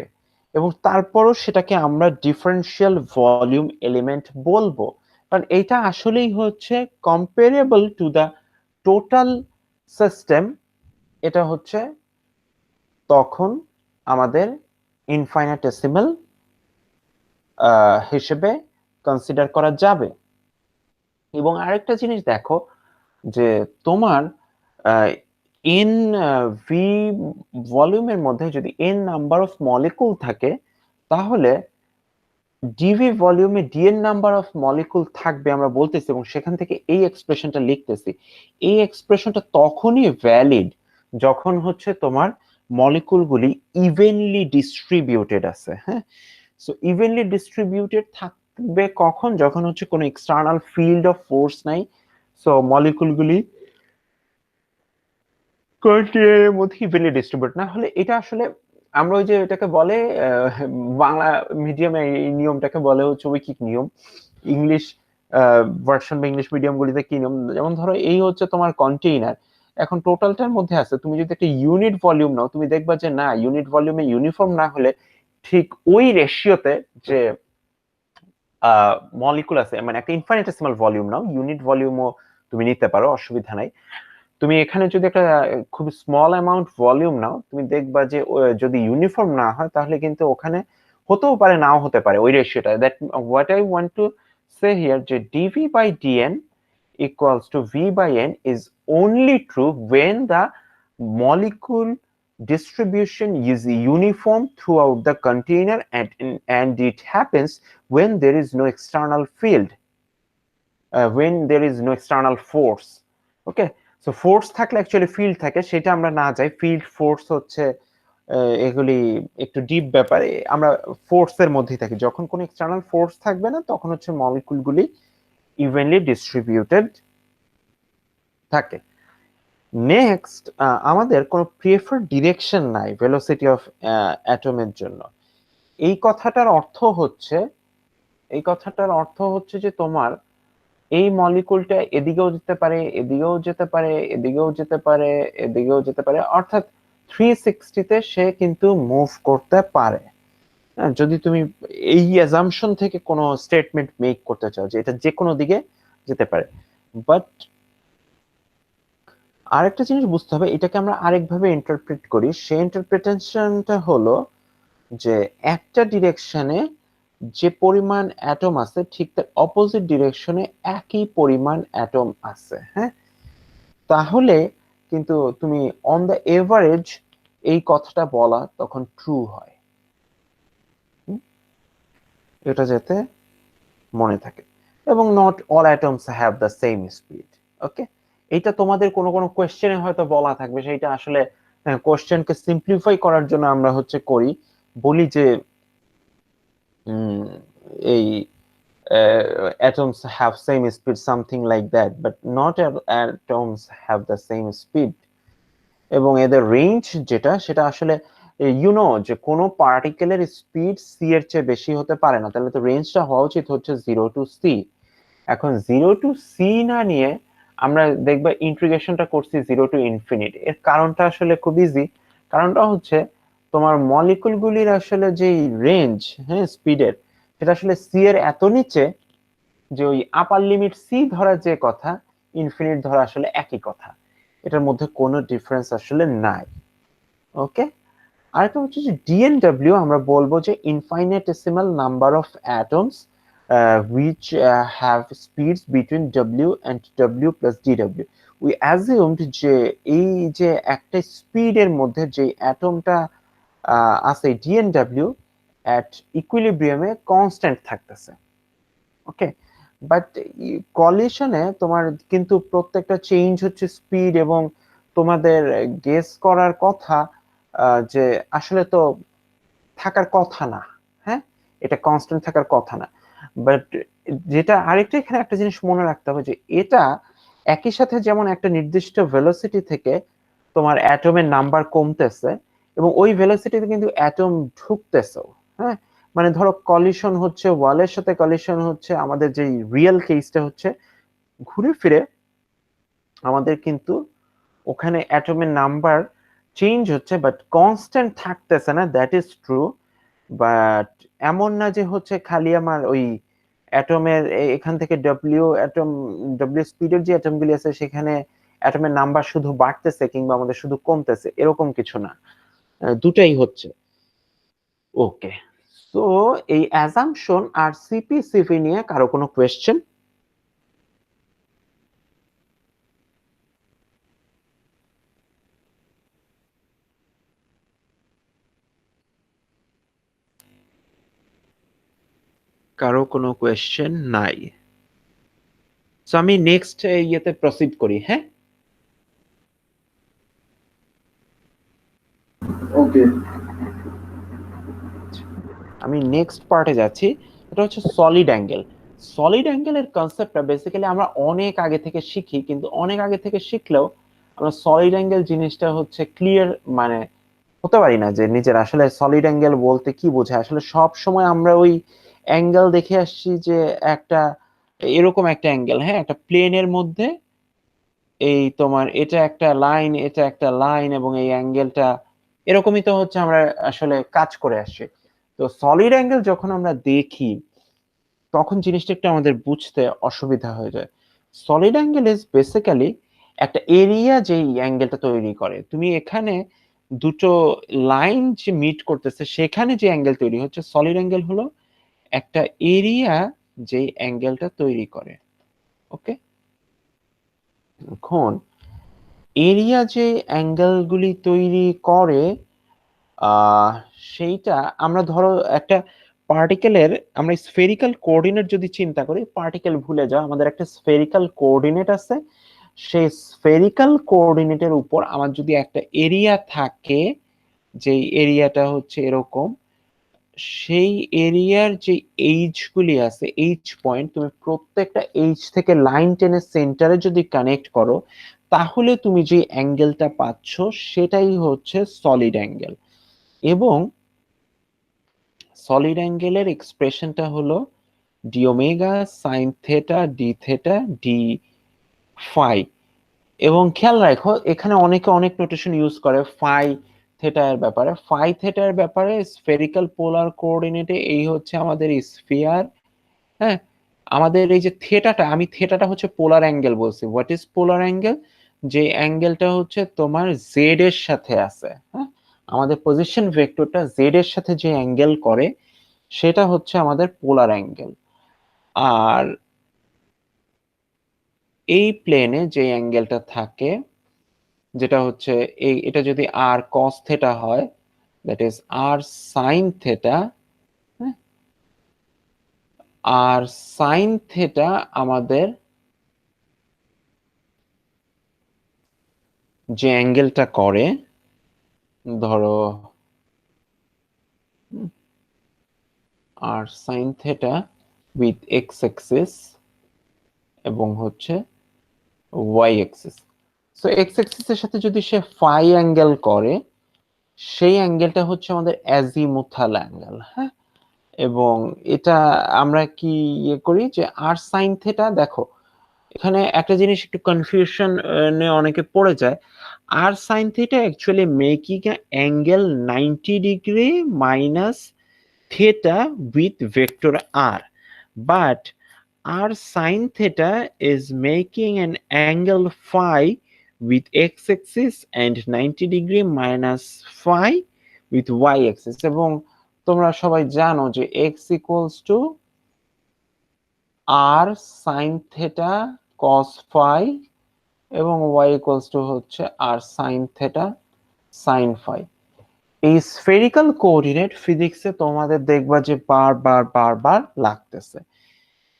এবং তারপরও সেটাকে আমরা ডিফারেন্সিয়াল ভলিউম এলিমেন্ট বলবো, কারণ এটা আসলেই হচ্ছে comparable to the total system. এটা হচ্ছে তখন আমাদের ইনফাইনিটেসিমাল হিসেবে কনসিডার করা যাবে। এবং আরেকটা জিনিস দেখো, যে তোমার এন ভি ভলিউমের মধ্যে যদি এন নাম্বার অফ মলিকুল থাকে, তাহলে ডিভি ভলিউমে ডিএন নাম্বার অফ মলিকুল থাকবে আমরা বলতেছি, এবং সেখান থেকে এই এক্সপ্রেশনটা লিখতেছি। এই এক্সপ্রেশনটা তখনই ভ্যালিড যখন হচ্ছে তোমার মলিকুলগুলি ইভেনলি ডিস্ট্রিবিউটেড আছে। হ্যাঁ, সো ইভেনলি ডিস্ট্রিবিউটেড থাকবে কখন, যখন হচ্ছে কোনো এক্সটার্নাল ফিল্ড অফ ফোর্স নাই, সো মলিকুলগুলি কন্টেনারের মধ্যে ইভেনলি ডিস্ট্রিবিউট না হলে, এটা আসলে আমরা ওই যে এটাকে বলে বাংলা মিডিয়ামে এই নিয়মটাকে বলে হচ্ছে ঐকিক নিয়ম। ইংলিশ ভার্সন বা ইংলিশ মিডিয়াম গুলিতে কি নিয়ম, যেমন ধরো এই হচ্ছে তোমার কন্টেইনার, এখন টোটালটার মধ্যে আছে, তুমি যদি একটা ইউনিট ভলিউম নাও, তুমি দেখবা যে না, ইউনিট ভলিউমে ইউনিফর্ম না হলে ঠিক ওই রেশিওতে যে মলিকুল আছে, মানে একটা ইনফাইনিটেসিমাল ভলিউম নাও, ইউনিট ভলিউমও তুমি নিতে পারো, অসুবিধা নাই। তুমি এখানে যদি একটা খুব স্মল অ্যামাউন্ট ভলিউম নাও, তুমি দেখবা যে যদি ইউনিফর্ম না হয়, তাহলে কিন্তু ওখানে হতেও পারে নাও হতে পারে ওই রেশিওটা। That what I want to say here, যে dV by dN equals to V by N is only true when the molecule distribution is uniform throughout the container, and it happens when there is no external field, when there is no external force. Okay, so force থাকলে অ্যাকচুয়ালি ফিল্ড থাকে, সেটা আমরা না যাই। ফিল্ড ফোর্স হচ্ছে এগুলি একটু ডিপ ব্যাপারে, আমরা ফোর্সের মধ্যেই থাকি। যখন কোনো এক্সটার্নাল ফোর্স থাকবে না, তখন হচ্ছে মলিকুলগুলি ইভেনলি ডিস্ট্রিবিউটেড থাকে। নেক্সট, আমাদের কোনো প্রিফার্ড ডিরেকশন নাই ভেলোসিটি অফ অ্যাটমের জন্য। এই কথাটার অর্থ হচ্ছে, যে তোমার এই মলিকুলটা এদিকেও যেতে পারে, এদিকেও যেতে পারে, এদিকেও যেতে পারে, এদিকেও যেতে পারে, অর্থাৎ 360-তে সে কিন্তু মুভ করতে পারে। যদি তুমি এই অ্যাজাম্পশন থেকে কোনো স্টেটমেন্ট মেক করতে চাও যে এটা যে কোনো দিকে যেতে পারে। বাট আরেকটা জিনিস বুঝতে হবে, এটাকে আমরা আরেকভাবে ইন্টারপ্রেট করি। সেই ইন্টারপ্রিটেশনটা হলো যে একটা ডিরেকশনে যে পরিমাণ অ্যাটম আছে, ঠিক তার অপোজিট ডিরেকশনে একই পরিমাণ অ্যাটম আছে। হ্যাঁ, তাহলে কিন্তু তুমি অন দ্য এভারেজ এই কথাটা বলা তখন ট্রু হয়। এটা যাতে মনে থাকে। এবং not all atoms have the same speed. Okay, এটা তোমাদের কোনো কোনো কোয়েশ্চেনে হয়তো বলা থাকবে, সেটা আসলে কোয়েশ্চেনকে সিম্পলিফাই করার জন্য আমরা হচ্ছে করি, বলি যে এই atoms have same speed, something like that, but not all atoms have the same speed. এবং এদের রেঞ্জ যেটা সেটা আসলে যে কোনো পার্টিকেলের স্পিড সি এর চেয়ে বেশি হতে পারে না, তাহলে তো রেঞ্জটা হওয়া উচিত হচ্ছে 0 to c। এখন 0 to c না নিয়ে আমরা দেখবা ইন্টিগ্রেশনটা করছি 0 to ∞। এর কারণটা আসলে খুব ইজি। কারণটা হচ্ছে তোমার মলিকুল গুলির আসলে যে রেঞ্জ, হ্যাঁ, স্পিডের, সেটা আসলে সি এর এত নিচে যে ওই আপার লিমিট সি ধরা যে কথা, ইনফিনিট ধরা আসলে একই কথা, এটার মধ্যে কোনো ডিফারেন্স আসলে নাই। ওকে, আরেকটা হচ্ছে যে ডিএনডব্লিউ আমরা বলবো যে infinitesimal number of atoms which have speeds between w and w plus dw। we assumed যে এই যে একটা স্পিডের মধ্যে যে অ্যাটমটা আছে ডিএনডব্লিউ at ইকুইলিব্রিয়ামে কনস্ট্যান্ট থাকতেছে। ওকে, বাট কলিশনে তোমার কিন্তু প্রত্যেকটা চেঞ্জ হচ্ছে স্পিড, এবং তোমাদের গেস করার কথা যে আসলে তো থাকার কথা না, হ্যাঁ, এটা কনস্ট্যান্ট থাকার কথা না। বাট যেটা আরেকটা এখানে একটা জিনিস মনে রাখতে হবে যে এটা একই সাথে যেমন একটা নির্দিষ্ট ভেলোসিটি থেকে তোমার অ্যাটমের নাম্বার কমতেছে, এবং ওই ভেলোসিটিতে কিন্তু অ্যাটম ঢুকতেছেও। হ্যাঁ, মানে ধরো কলিশন হচ্ছে, ওয়ালের সাথে কলিশন হচ্ছে, আমাদের যে রিয়েল কেসটা হচ্ছে ঘুরে ফিরে আমাদের কিন্তু ওখানে অ্যাটমের নাম্বার চেঞ্জ হচ্ছে, বাট কনস্ট্যান্ট থাকতেছে না, দ্যাট ইজ ট্রু। বাট এমন না যে হচ্ছে খালি আমার ওই অ্যাটমের এখান থেকে ডব্লিউ স্পিডের যে অ্যাটমগুলি আছে সেখানে অ্যাটমের নাম্বার শুধু বাড়তেছে কিংবা আমাদের শুধু কমতেছে, এরকম কিছু না, দুটাই হচ্ছে। ওকে, সো এই অ্যাজাম্পশন আর সিপি নিয়ে কারো কোনো কোয়েশ্চেন? কারো কোনো কোয়েশ্চেন নাই? সো আমি নেক্সট ইয়েতে প্রসিড করি, হ্যাঁ। ওকে, আমি নেক্সট পার্টে যাচ্ছি। এটা হচ্ছে সলিড অ্যাঙ্গেল। সলিড অ্যাঙ্গেলের কনসেপ্টটা বেসিক্যালি আমরা অনেক আগে থেকে শিখি, কিন্তু অনেক আগে থেকে শিখলেও আমরা সলিড অ্যাঙ্গেল জিনিসটা হচ্ছে ক্লিয়ার মানে হতে পারি না যে নিজের আসলে সলিড অ্যাঙ্গেল বলতে কি বোঝায়। আসলে সব সময় আমরা ওই অ্যাঙ্গেল দেখে আসছি যে একটা এরকম একটা অ্যাঙ্গেল, হ্যাঁ, একটা প্লেনের মধ্যে এই তোমার এটা একটা লাইন, এটা একটা লাইন, এবং এই অ্যাঙ্গেলটা এরকমই তো হচ্ছে আমরা আসলে কাজ করে আসছি। তো সলিড অ্যাঙ্গেল যখন আমরা দেখি তখন জিনিসটা একটু আমাদের বুঝতে অসুবিধা হয়ে যায়। সলিড অ্যাঙ্গেল ইজ বেসিক্যালি একটা এরিয়া যেই অ্যাঙ্গেলটা তৈরি করে। তুমি এখানে দুটো লাইন যে মিট করতেছে সেখানে যে অ্যাঙ্গেল তৈরি হচ্ছে, সলিড অ্যাঙ্গেল হলো একটা এরিয়া যেই অ্যাঙ্গেলটা তৈরি করে। ওকে, এখন এরিয়া যে অ্যাঙ্গেলগুলি তৈরি করে আহ সেইটা আমরা ধরো একটা পার্টিকেলের, আমরা স্ফেরিক্যাল কোঅর্ডিনেট যদি চিন্তা করি, পার্টিকেল ভুলে যাও, আমাদের একটা স্ফেরিক্যাল কোঅর্ডিনেট আছে। সেই স্ফেরিক্যাল কোঅর্ডিনেটের উপর আমার যদি একটা এরিয়া থাকে, যেই এরিয়াটা হচ্ছে এরকম, সেই এরিয়ার যে এইচ গুলি আছে, এইচ পয়েন্ট, তুমি প্রত্যেকটা এইচ থেকে লাইন টেনে সেন্টারে যদি কানেক্ট করো, তাহলে তুমি যে অ্যাঙ্গেলটা পাচ্ছ সেটাই হচ্ছে সলিড অ্যাঙ্গেল। এবং সলিড অ্যাঙ্গেলের এক্সপ্রেশনটা হলো D omega sine theta D theta D phi. এবং খেয়াল রাখো এখানে অনেকে অনেক নোটেশন ইউজ করে ফাই থেটা এর ব্যাপারে। ফাই থেটা এর ব্যাপারে স্ফেরিক্যাল পোলার কোঅর্ডিনেটে এই হচ্ছে আমাদের স্ফিয়ার, হ্যাঁ। আমাদের এই যে থেটাটা, আমি থেটাটা হচ্ছে পোলার অ্যাঙ্গেল বলছি। What is polar angle? যে অ্যাঙ্গেলটা হচ্ছে তোমার জেড এর সাথে আছে, হ্যাঁ, আমাদের পজিশন ভেক্টরটা জেড এর সাথে যে অ্যাঙ্গেল করে সেটা হচ্ছে আমাদের পোলার অ্যাঙ্গেল। আর এই প্লেনে যে অ্যাঙ্গেলটা থাকে, যেটা হচ্ছে এটা যদি আর কস থেটা হয়, that is r sine theta, r sine theta আমাদের যে অ্যাঙ্গেলটা করে, ধরো r sine theta with x axis এবং হচ্ছে ওয়াই এক্সিস। সো এক্স অ্যাক্সিসের সাথে যদি সে ফাই অ্যাঙ্গেল করে, সেই অ্যাঙ্গেলটা হচ্ছে আমাদের অ্যাজিমুথাল অ্যাঙ্গেল, হ্যাঁ। এবং এটা আমরা কি ইয়ে করি যে আর সাইন থেটা, দেখো এখানে একটা জিনিস একটু কনফিউশন অনেকে পড়ে যায়। আর sine theta actually making angle 90 degree minus theta with vector r, but r sin theta is making an angle phi with x-axis and 90 degree minus phi with y-axis। এবং তোমরা সবাই জানো যে x equals to r sin theta cos phi এবং y equals to হচ্ছে r sin theta sin phi। এই স্ফেরিক্যাল কোঅর্ডিনেট ফিজিক্সে তোমাদের দেখবা যে বারবার লাগতেছে।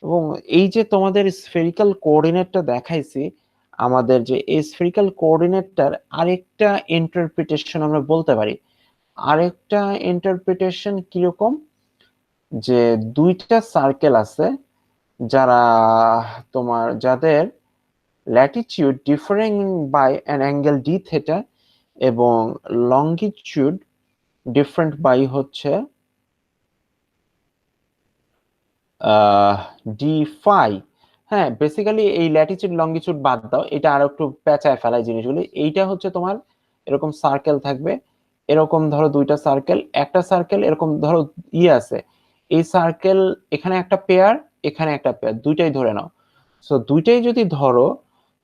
এবং এই যে তোমাদের স্ফেরিক্যাল কোঅর্ডিনেটটা দেখাইছি, আমাদের যে এই স্ফেরিক্যাল কোঅর্ডিনেটটার আরেকটা ইন্টারপ্রিটেশন আমরা বলতে পারি। আরেকটা ইন্টারপ্রিটেশন কিরকম, যে দুইটা সার্কেল আছে যারা যাদের latitude differing by an angle D theta এবং লঙ্গিটিউড ডিফারেন্ট বাই হচ্ছে ডি ফাই। হ্যাঁ, বেসিক্যালি এই ল্যাটিটিউড লঙ্গিটিউড বাদ দাও, এটা আরো একটু পেঁচায় ফেলায় জিনিসগুলি। এইটা হচ্ছে তোমার এরকম সার্কেল থাকবে, এরকম ধরো দুইটা সার্কেল, একটা সার্কেল এরকম ধরো আছে, এই সার্কেল এখানে একটা পেয়ার, এখানে একটা পেয়ার, দুইটাই ধরে নাও। সো দুইটাই যদি ধরো,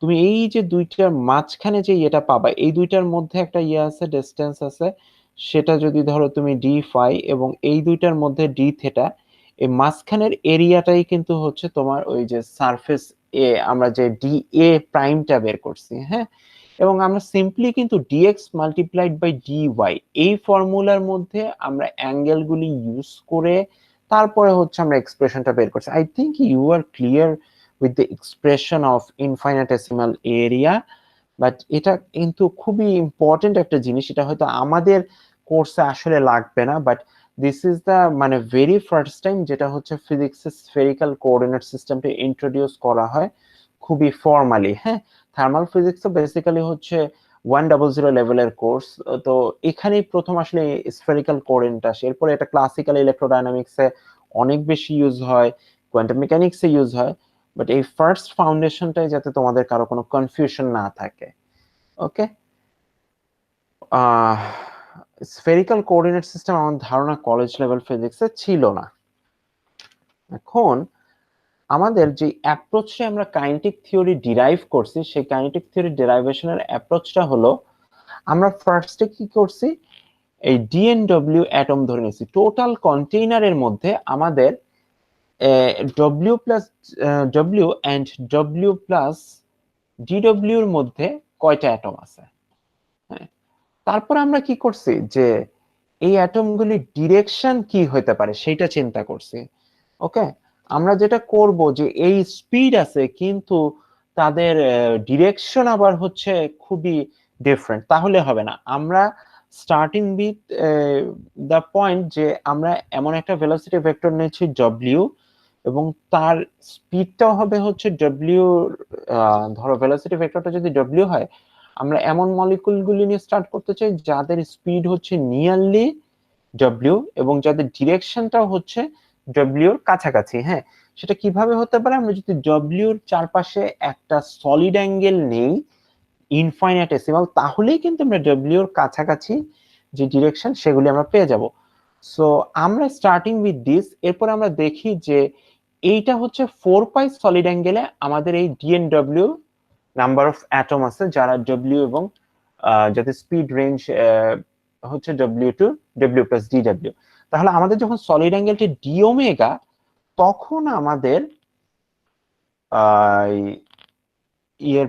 তুমি এই যে দুইটার মাঝখানে যে এটা পাবা, এই দুইটার মধ্যে একটা আছে, ডিসটেন্স আছে, সেটা যদি ধরো তুমি ডি ফাই এবং এই দুইটার মধ্যে ডি থেটা, এই মাঝখানের এরিয়াটাই কিন্তু হচ্ছে তোমার ওই যে সারফেস এ, আমরা যে ডি এ প্রাইমটা বের করছি, হ্যাঁ। এবং আমরা সিম্পলি কিন্তু DX multiplied by D Y এই ফর্মুলার মধ্যে আমরা অ্যাঙ্গেলগুলি ইউজ করে তারপরে হচ্ছে আমরা এক্সপ্রেশনটা বের করছি। I think you are clear with the expression of infinitesimal area, but এটা কিন্তু খুবই ইম্পর্টেন্ট একটা জিনিস। এটা হয়তো আমাদের কোর্সে আসলে লাগবে না, বাট দিস ইজ দ্য মানে ভেরি ফার্স্ট টাইম যেটা হচ্ছে ফিজিক্সের স্ফেরিক্যাল কোঅর্ডিনেট সিস্টেমটা ইন্ট্রোডিউস করা হয় খুবই ফর্মালি, হ্যাঁ। থার্মাল ফিজিক্স তো বেসিক্যালি হচ্ছে 100 লেভেলের কোর্স, তো এখানেই প্রথম আসলে স্ফেরিক্যাল কোঅর্ডিনেট আসে। এরপরে এটা ক্লাসিক্যাল ইলেকট্রোডাইনামিক্সে অনেক বেশি ইউজ হয়, কোয়ান্টাম মেকানিক্সে ইউজ হয়, বাট এই ফার্স্ট ফাউন্ডেশনটাই যাতে তোমাদের কারো কোনো কনফিউশন না থাকে। ওকে, স্ফেরিক্যাল কোঅর্ডিনেট সিস্টেম আমার ধারণা কলেজ লেভেল ফিজিক্সে ছিল না। এখন আমাদের যে অ্যাপ্রোচে আমরা কাইনেটিক থিওরি ডিরাইভ করছি, সেই কাইনেটিক থিওরি ডেরাইভেশনের অ্যাপ্রোচটা হলো, আমরা ফার্স্টে কি করছি, এই ডিএনডব্লিউ অ্যাটম ধরে নিয়েছি। টোটাল কন্টেইনারের মধ্যে আমাদের W plus W and W plus DW এর মধ্যে কয়টা অ্যাটম আছে, হ্যাঁ। তারপর আমরা কি করছি, যে এই অ্যাটমগুলির ডিরেকশন কি হতে পারে সেটা চিন্তা করছি। ওকে, আমরা যেটা করব যে এই স্পিড আছে কিন্তু তাদের ডিরেকশন আবার হচ্ছে খুবই ডিফারেন্ট, তাহলে হবে না। আমরা স্টার্টিং উইথ দ্য পয়েন্ট যে আমরা এমন একটা ভেলোসিটি ভেক্টর নিয়েছি ডব্লিউ, এবং তার স্পিডটাও হবে হচ্ছে ডব্লিউ। ধরো ভেলোসিটি ভেক্টরটা যদি ডব্লিউ হয়, আমরা এমন মলিকুলগুলি নিয়ে স্টার্ট করতে চাই যাদের স্পিড হচ্ছে নিয়ারলি ডব্লিউ এবং যাদের ডিরেকশনটাও হচ্ছে ডব্লিউ এর কাছাকাছি, হ্যাঁ। সেটা কিভাবে হতে পারে, আমরা যদি ডব্লিউ এর চারপাশে একটা সলিড অ্যাঙ্গেল নেই ইনফাইনাইটেসিমাল, তাহলেই কিন্তু আমরা ডব্লিউ এর কাছাকাছি যে ডিরেকশন সেগুলি আমরা পেয়ে যাব। সো আমরা স্টার্টিং উইথ দিস, এরপর আমরা দেখি যে এইটা হচ্ছে 4 পাই সলিড অ্যাঙ্গেলে আমাদের এই ডিএনডব্লিউ নাম্বার অফ অ্যাটম আছে যারা ডব্লিউ এবং যাদের স্পিড রেঞ্জ হচ্ছে W to W plus DW. তাহলে আমাদের যখন সলিড অ্যাঙ্গেলটি ডি ওমেগা, তখন আমাদের ইয়ের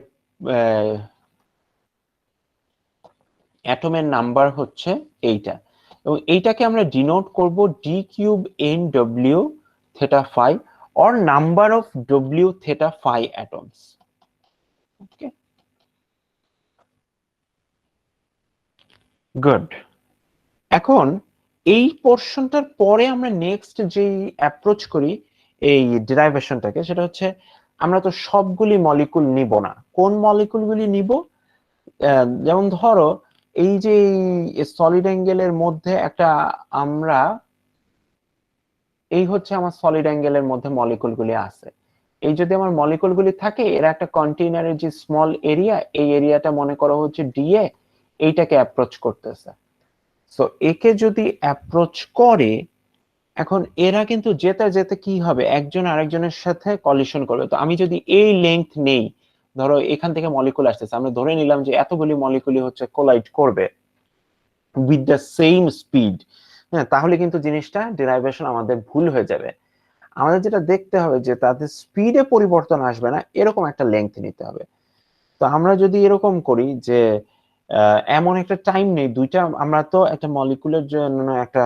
অ্যাটমের নাম্বার হচ্ছে এইটা, এবং এইটাকে আমরা ডিনোট করব D cube N W theta phi or number of W theta phi atoms. Okay, good. এখন এই পোর্শনটার পরে আমরা নেক্সট যেই অ্যাপ্রোচ করি এই ডেরাইভেশনটাকে, সেটা হচ্ছে আমরা তো সবগুলি মলিকুল নিব না। কোন মলিকুলগুলি নিব, যেমন ধরো এই যে সলিড অ্যাঙ্গেলের মধ্যে একটা আমরা এই হচ্ছে আমার সলিড অ্যাঙ্গেলের মধ্যে মলিকুলগুলি আছে। এই যদি আমার মলিকুলগুলি থাকে, এরা একটা কন্টেইনারের যে স্মল এরিয়া, এই এরিয়াটা মনে করো হচ্ছে ডিএ, এইটাকে অ্যাপ্রোচ করতেছে। সো একে যদি অ্যাপ্রোচ করে, এখন এরা কিন্তু যেতে যেতে কি হবে, একজন আরেকজনের সাথে কলিশন করবে। তো আমি যদি এই লেংথ নেই, ধরো এখান থেকে মলিকুল আসতেছে, আমরা ধরে নিলাম যে এতগুলি মলিকুলই হচ্ছে কোলাইড করবে উইথ দ্য সেম স্পিড, হ্যাঁ, তাহলে কিন্তু জিনিসটা ডেরাইভেশন আমাদের ভুল হয়ে যাবে। আমাদের যেটা দেখতে হবে যে তাদের স্পিডে পরিবর্তন আসবে না, এরকম একটা লেংথ নিতে হবে। তো আমরা যদি এরকম করি যে এমন একটা টাইম নেই দুইটা, আমরা তো একটা মলিকুলের জন্য একটা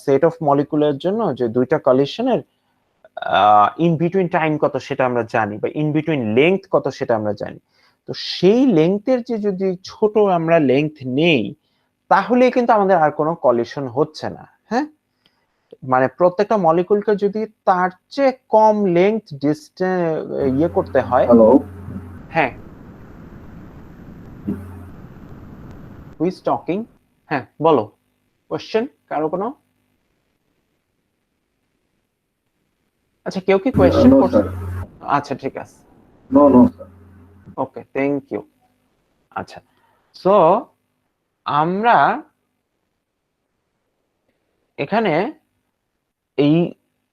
সেট অফ মলিকুলের জন্য যে দুইটা কলিশনের ইন বিটুইন টাইম কত সেটা আমরা জানি, বা ইন বিটুইন লেংথ কত সেটা আমরা জানি। তো সেই লেংথের যে যদি ছোট আমরা লেংথ নেই, তাহলে কিন্তু আমাদের আর কোনো কলিশন হচ্ছে না। হ্যাঁ, মানে প্রত্যেকটা মলিকুলকে যদি তার চেয়ে কম লেংথ ডিস্টেন্স ইয়ে করতে হয়। হ্যালো, হ্যাঁ, হু ইজ টকিং? হ্যাঁ বলো, কোশ্চেন কারো কোনো? আচ্ছা, কেউ কি কোয়েশ্চেন no করছে? sir, আচ্ছা ঠিক আছে, no sir. Okay, thank you. আচ্ছা, সো আমরা এখানে এই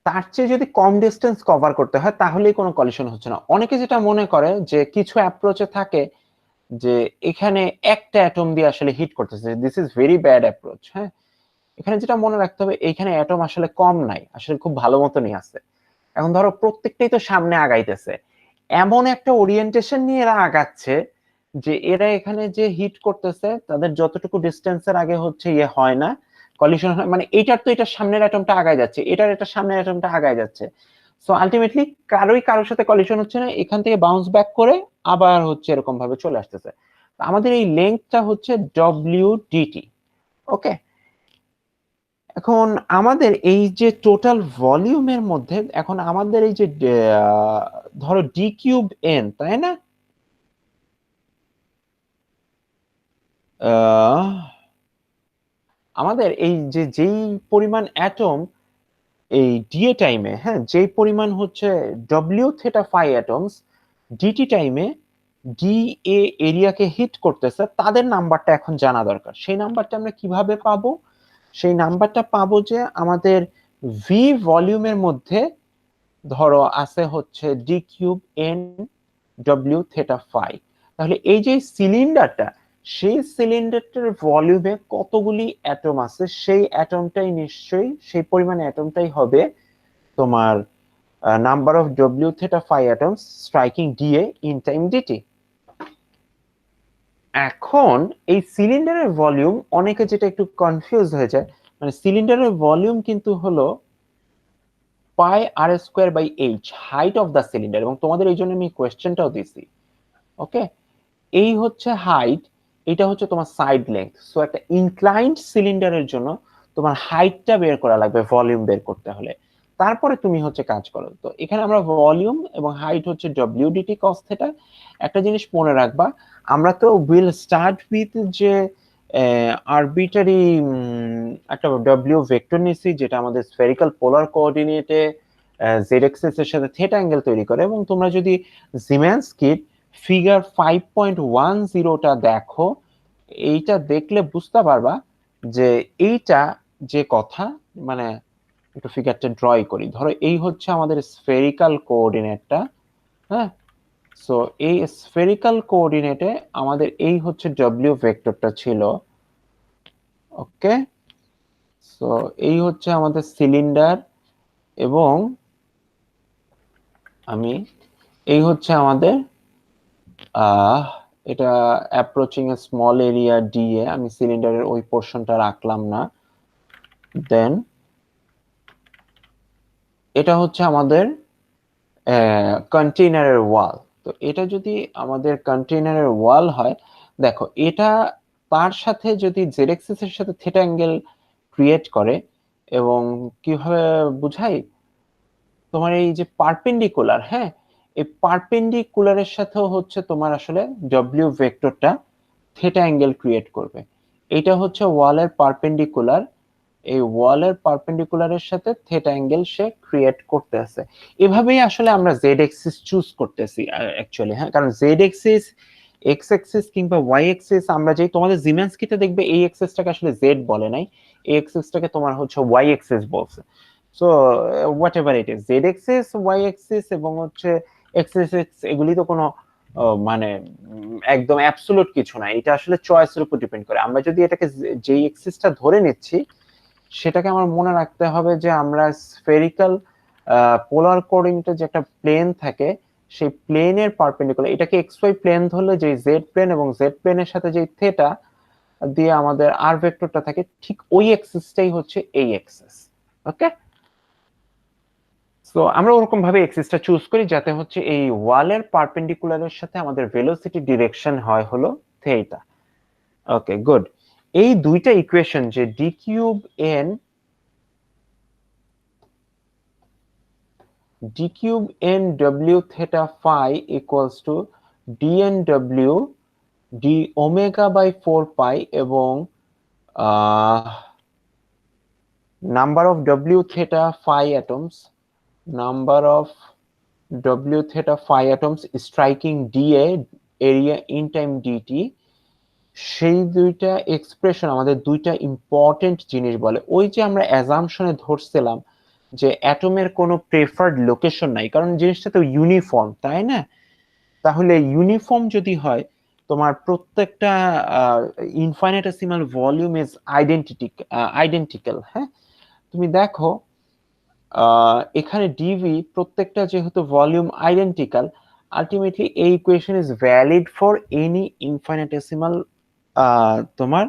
তার চেয়ে যদি কম ডিস্টেন্স কভার করতে হয় তাহলেই কোনো কলিশন হচ্ছে না। অনেকে যেটা মনে করে যে কিছু অ্যাপ্রোচে থাকে যে এখানে একটা অ্যাটম দিয়ে আসলে হিট করতেছে, this is very bad approach. হ্যাঁ, এখানে যেটা মনে রাখতে হবে, এইখানে অ্যাটম আসলে কম নাই, আসলে খুব ভালো মতনই আছে। এখন ধরো প্রত্যেকটাই তো সামনে আগাইতেছে, এমন একটা ওরিয়েন্টেশন নিয়ে এরা আগাচ্ছে যে এরা এখানে যে হিট করতেছে তাদের যতটুকু ডিস্টেন্সের আগে হচ্ছে ইয়ে হয় না, কলিশন হয়, মানে এইটার তো এটার সামনের অ্যাটমটা আগায় যাচ্ছে, এটার এটা সামনের অ্যাটমটা আগায় যাচ্ছে। সো আলটিমেটলি কারোর সাথে কলিশন হচ্ছে না, এখান থেকে বাউন্স ব্যাক করে আবার হচ্ছে এরকম ভাবে চলে আসতেছে। আমাদের এই লেংথটা হচ্ছে ডব্লিউ/ডিটি। ওকে, এখন আমাদের এই যে টোটাল ভলিউমের মধ্যে, এখন আমাদের এই যে ধরো ডি কিউব এন, তাই না? আমাদের এই যে যেই পরিমাণ অ্যাটম এই ডিএ টাইমে, হ্যাঁ, যেই পরিমাণ হচ্ছে W theta phi atoms DT টাইমে ডি এ এরিয়াকে হিট করতেছে, তাদের নাম্বারটা এখন জানা দরকার। সেই নাম্বারটা আমরা কিভাবে পাবো? সেই নাম্বারটা পাবো যে আমাদের ভি ভলিউমের মধ্যে ধরো আছে হচ্ছে D cube N W theta phi. তাহলে এই যে সিলিন্ডারটা, সেই সিলিন্ডারটার ভলিউমে কতগুলি অ্যাটম আছে, সেই অ্যাটমটাই নিশ্চয়ই, সেই পরিমাণ অ্যাটমটাই হবে তোমার number of W theta phi atoms striking DA in time DT. এখন এই সিলিন্ডারের ভলিউম অনেকে যেটা একটু কনফিউজ হয়ে যায়, মানে সিলিন্ডারের ভলিউম কিন্তু হলো pi r square by h, height of the cylinder, এবং তোমাদের এই জন্য আমি কোয়েশ্চেনটাও দিছি। ওকে, এই হচ্ছে হাইট, এটা হচ্ছে তোমার সাইড লেংথ। সো একটা ইনক্লাইন্ড সিলিন্ডারের জন্য তোমার হাইটটা বের করা লাগবে ভলিউম বের করতে হলে, তারপরে তুমি হচ্ছে কাজ করো। তো এখানে আমরা ভলিউম এবং হাইট হচ্ছে ডব্লিউডিটি কস থেটা। একটা জিনিস মনে রাখবা, আমরা তো উইল স্টার্ট উইথ যে আরবিটারি একটা ডব্লিউ ভেক্টর নিছি, যেটা আমাদের স্ফেরিক্যাল পোলার কোঅর্ডিনেটে জেড এক্সিস এর সাথে থেটা অ্যাঙ্গেল তৈরি করে। এবং তোমরা যদি জিম্যানস্কির ফিগার 5.10টা দেখো, এইটা দেখলে বুঝতে পারবা যে এইটা যে কথা, মানে একটু ফিগারটা ড্রই করি। ধরো এই হচ্ছে আমাদের স্ফেরিক্যাল কোঅর্ডিনেটটা। হ্যাঁ, সো এই স্ফেরিক্যাল কোঅর্ডিনেটে আমাদের এই হচ্ছে ডব্লিউ ভেক্টরটা ছিল। ওকে, সো এই হচ্ছে আমাদের সিলিন্ডার, এবং আমি এই হচ্ছে আমাদের আহ এটা approaching a small area DA, আমি সিলিন্ডারের ওই পোর্শনটা রাখলাম না। দেন এটা হচ্ছে আমাদের কন্টেইনারের ওয়াল। তো এটা যদি আমাদের কন্টেইনারের ওয়াল হয়, দেখো এটা তার সাথে যদি জেড এক্সিস এর সাথে থিটা অ্যাঙ্গেল ক্রিয়েট করে, এবং কিভাবে বুঝাই, তোমার এই যে পারপেন্ডিকুলার, হ্যাঁ, এই পারপেন্ডিকুলারের সাথেও হচ্ছে তোমার আসলে ডব্লিউ ভেক্টরটা থেটা অ্যাঙ্গেল ক্রিয়েট করবে। এটা হচ্ছে ওয়ালের পারপেন্ডিকুলার, এই ওয়ালের পারপেন্ডিকুলারের সাথে থেটা অ্যাঙ্গেল সে ক্রিয়েট করতে আছে। এভাবেই আসলে আমরা জেড এক্সিস চুজ করতেছি অ্যাকচুয়ালি, হ্যাঁ, কারণ জেড এক্সিস, এক্স এক্সিস কিংবা ওয়াই এক্সিস, আমরা যেই তোমাদের জিমেন্সকিতে দেখবে এই এক্সিসটাকে আসলে জেড বলে নাই, এই এক্সিসটাকে তোমার হচ্ছে ওয়াই এক্সিস বলছে। So whatever it is, Z axis, Y axis এবং হচ্ছে এক্স এক্সিস, এগুলি তো কোনো মানে একদম অ্যাবসোলুট কিছু না, এটা আসলে চয়েসের উপর ডিপেন্ড করে। আমরা যদি এটাকে যেই এক্সিসটা ধরে নিচ্ছি সেটাকে আমার মনে রাখতে হবে যে আমরা স্ফেরিক্যাল পোলার কোঅর্ডিনেটে যে একটা প্লেন থাকে, সেই প্লেনের পারপেন্ডিকুলার, এটাকে এক্স ওয়াই প্লেন ধরলে যে জেড প্লেন এবং জেড প্লেনের সাথে যে থেটা দিয়ে আমাদের আর ভেক্টরটা থাকে, ঠিক ওই এক্সিসটাই হচ্ছে এই এক্সিস। ওকে, সো আমরা ওরকম ভাবে এক্সিসটা চুজ করি যাতে হচ্ছে এই ওয়ালের পারপেন্ডিকুলারের সাথে আমাদের ভেলোসিটি ডিরেকশন হয় হলো থেটা। ওকে, গুড। এই দুইটা ইকুয়েশন যে D cube N d cube n w theta phi equals to dn w d omega by 4 pi এবং number of w theta phi atoms, number of w theta phi atoms striking dA area in time dt, সেই দুইটা এক্সপ্রেশন আমাদের দুইটা ইম্পর্টেন্ট জিনিস বলে। ওই যে আমরা অ্যাজাম্পশনে ধরছিলাম যে অ্যাটমের কোনো প্রেফার্ড লোকেশন নাই, কারণ জিনিসটা তো ইউনিফর্ম, তাই না? তাহলে ইউনিফর্ম যদি হয়, তোমার প্রত্যেকটা ইনফাইনাইটেসিমাল ভলিউম ইজ আইডেন্টিক্যাল। হ্যাঁ, তুমি দেখো এখানে ডিভি প্রত্যেকটা যেহেতু ভলিউম আইডেন্টিক্যাল, আলটিমেটলি এই equation is valid for any infinitesimal তোমার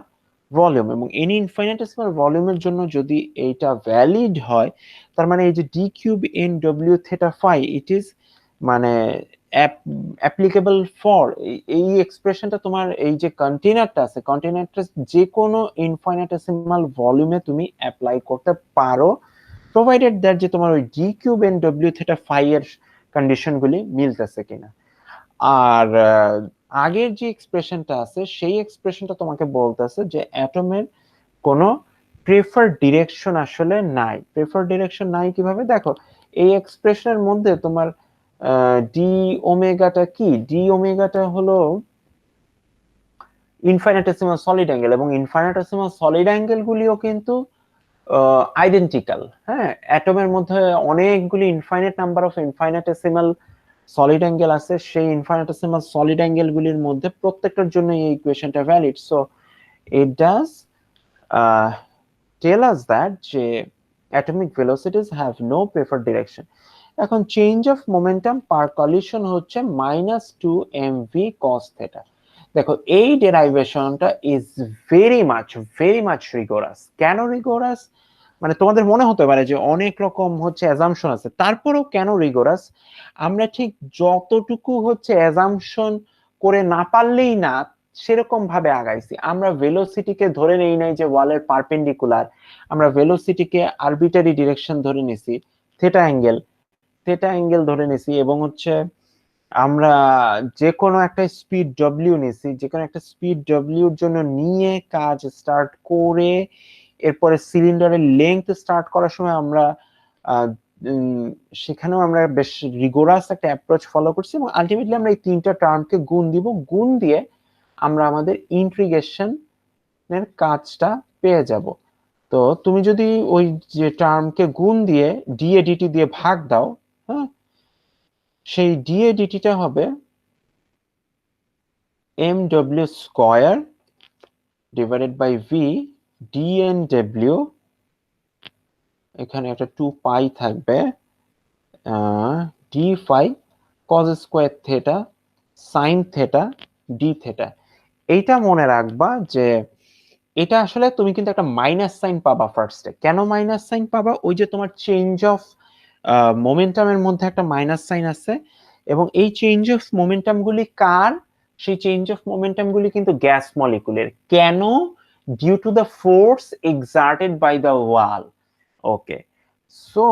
ভলিউম, এবং এনি ইনফাইনাইটেসিমাল ভলিউমের জন্য যদি এইটা ভ্যালিড হয়, তার মানে এই যে D cube N W theta phi, it is মানে অ্যাপ্লিকেবল ফর এই এক্সপ্রেশনটা তোমার এই যে কন্টেনারটা আছে, কন্টেনারটা যে কোনো ইনফাইনাইটেসিমাল ভলিউমে তুমি অ্যাপ্লাই করতে পারো, প্রোভাইডেড দ্যাট যে তোমার ওই D cube N W theta phi এর কন্ডিশনগুলি মিলতেছে কিনা। আর আগের যে এক্সপ্রেশনটা আছে সেই এক্সপ্রেশনটা তোমাকে বলতেছে যে অ্যাটমের কোনো প্রেফার ডিরেকশন আসলে নাই। প্রেফার ডিরেকশন নাই কিভাবে দেখো, এই এক্সপ্রেশনের মধ্যে তোমার ডি ওমেগাটা কি, ডি ওমেগাটা হলো ইনফাইনাইটেসিমাল সলিড অ্যাঙ্গেল, এবং ইনফাইনাইটেসিমাল সলিড অ্যাঙ্গেল গুলিও কিন্তু আইডেন্টিক্যাল। হ্যাঁ, অ্যাটমের মধ্যে অনেকগুলি infinite number of infinitesimal solid angle আছে, সেই ইনফাইনাইটেসিমাল সলিড অ্যাঙ্গেল গুলির মধ্যে প্রত্যেকটার জন্য এই ইকুয়েশনটা valid. So it does tell us that যে atomic velocities have no preferred direction. এখন change of momentum per collision হচ্ছে -2 mv cos থিটা। দেখো এই ডেরাইভেশনটা ইজ ভেরি মাচ রিগোরাস। কেন রিগোরাস? মানে তোমাদের মনে হতে পারে যে অনেক রকম হচ্ছে অ্যাজাম্পশন আছে, তারপরেও কেন রিগোরাস? আমরা ঠিক যতটুকু হচ্ছে অ্যাজাম্পশন করে না পারলেই না সেরকম ভাবে আগাইছি। আমরা ভেলোসিটিকে ধরে নেই নাই যে ওয়ালের পারপেন্ডিকুলার, আমরা ভেলোসিটিকে আরবিটারি ডিরেকশন ধরে নিছি, থেটা অ্যাঙ্গেল ধরে নিছি, এবং হচ্ছে আমরা যে কোনো একটা স্পিড ডব্লিউ নিছি, যে কোনো একটা স্পিড ডব্লিউর জন্য নিয়ে কাজ স্টার্ট করে এরপরে সিলিন্ডারের লেংথ স্টার্ট করার সময় আমরা সেখানেও আমরা বেশ রিগোরাস একটা অ্যাপ্রোচ ফলো করছি, এবং আলটিমেটলি আমরা এই তিনটা টার্মকে গুণ দিব, গুণ দিয়ে আমরা আমাদের ইন্টিগ্রেশন এর কাজটা পেয়ে যাব। তো তুমি যদি ওই যে টার্মকে গুণ দিয়ে ডিএ ডিটি দিয়ে ভাগ দাও, হ্যাঁ, সেই ডিএ ডিটিটা হবে mw square divided by V dnw, এখানে একটা 2 পাই থাকবে, D phi cos square theta sine theta D theta. এইটা মনে রাখবা যে এটা আসলে তুমি কিন্তু একটা মাইনাস সাইন পাবা ফার্স্টে। কেন মাইনাস সাইন পাবা? ওই যে তোমার চেঞ্জ অফ মোমেন্টামের মধ্যে একটা মাইনাস সাইন আছে, এবং এই চেঞ্জ অফ মোমেন্টাম গুলি কার? সেই চেঞ্জ অফ মোমেন্টাম গুলি কিন্তু গ্যাস মলিকুলের। কেন? Due to the force exerted by the wall. Okay, so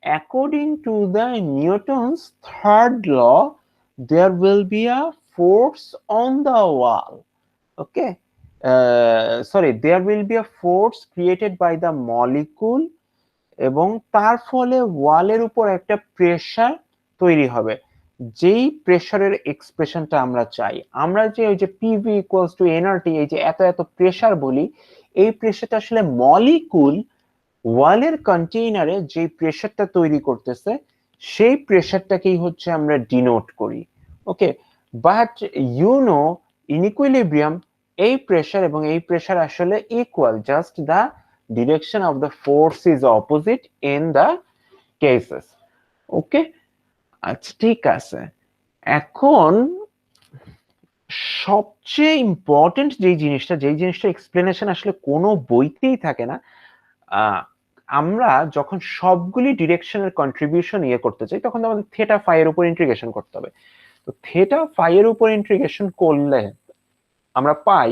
according to the Newton's third law, there will be a force on the wall. Okay, sorry, there will be a force created by the molecule, এবং তার ফলে ওয়ালের উপর একটা প্রেসার তৈরি হবে, যেই প্রেসারের এক্সপ্রেশনটা আমরা চাই। আমরা যে ওই যে পিভি ইকুয়ালস টু এনআরটি, এই যে এত এত প্রেসার বলি, এই প্রেসারটা আসলে মলিকুল ওয়ালের কন্টেইনারে যে প্রেসারটা তৈরি করতেছে, সেই প্রেসারটাকেই হচ্ছে আমরা ডিনোট করি। Okay, but you know, in equilibrium এই প্রেসার এবং এই প্রেসার আসলে equal, just the direction of the force is opposite in the cases. Okay, আচ্ছা ঠিক আছে। এখন সবচেয়ে ইম্পর্টেন্ট যেই জিনিসটা এক্সপ্লেনেশন আসলে কোনো বইতেই থাকে না, আমরা যখন সবগুলি ডিরেকশনের কন্ট্রিবিউশন করতে চাই, তখন আমাদের থেটা ফাই এর উপর ইন্টিগ্রেশন করতে হবে। তো থেটা ফাই এর উপর ইন্টিগ্রেশন করলে আমরা পাই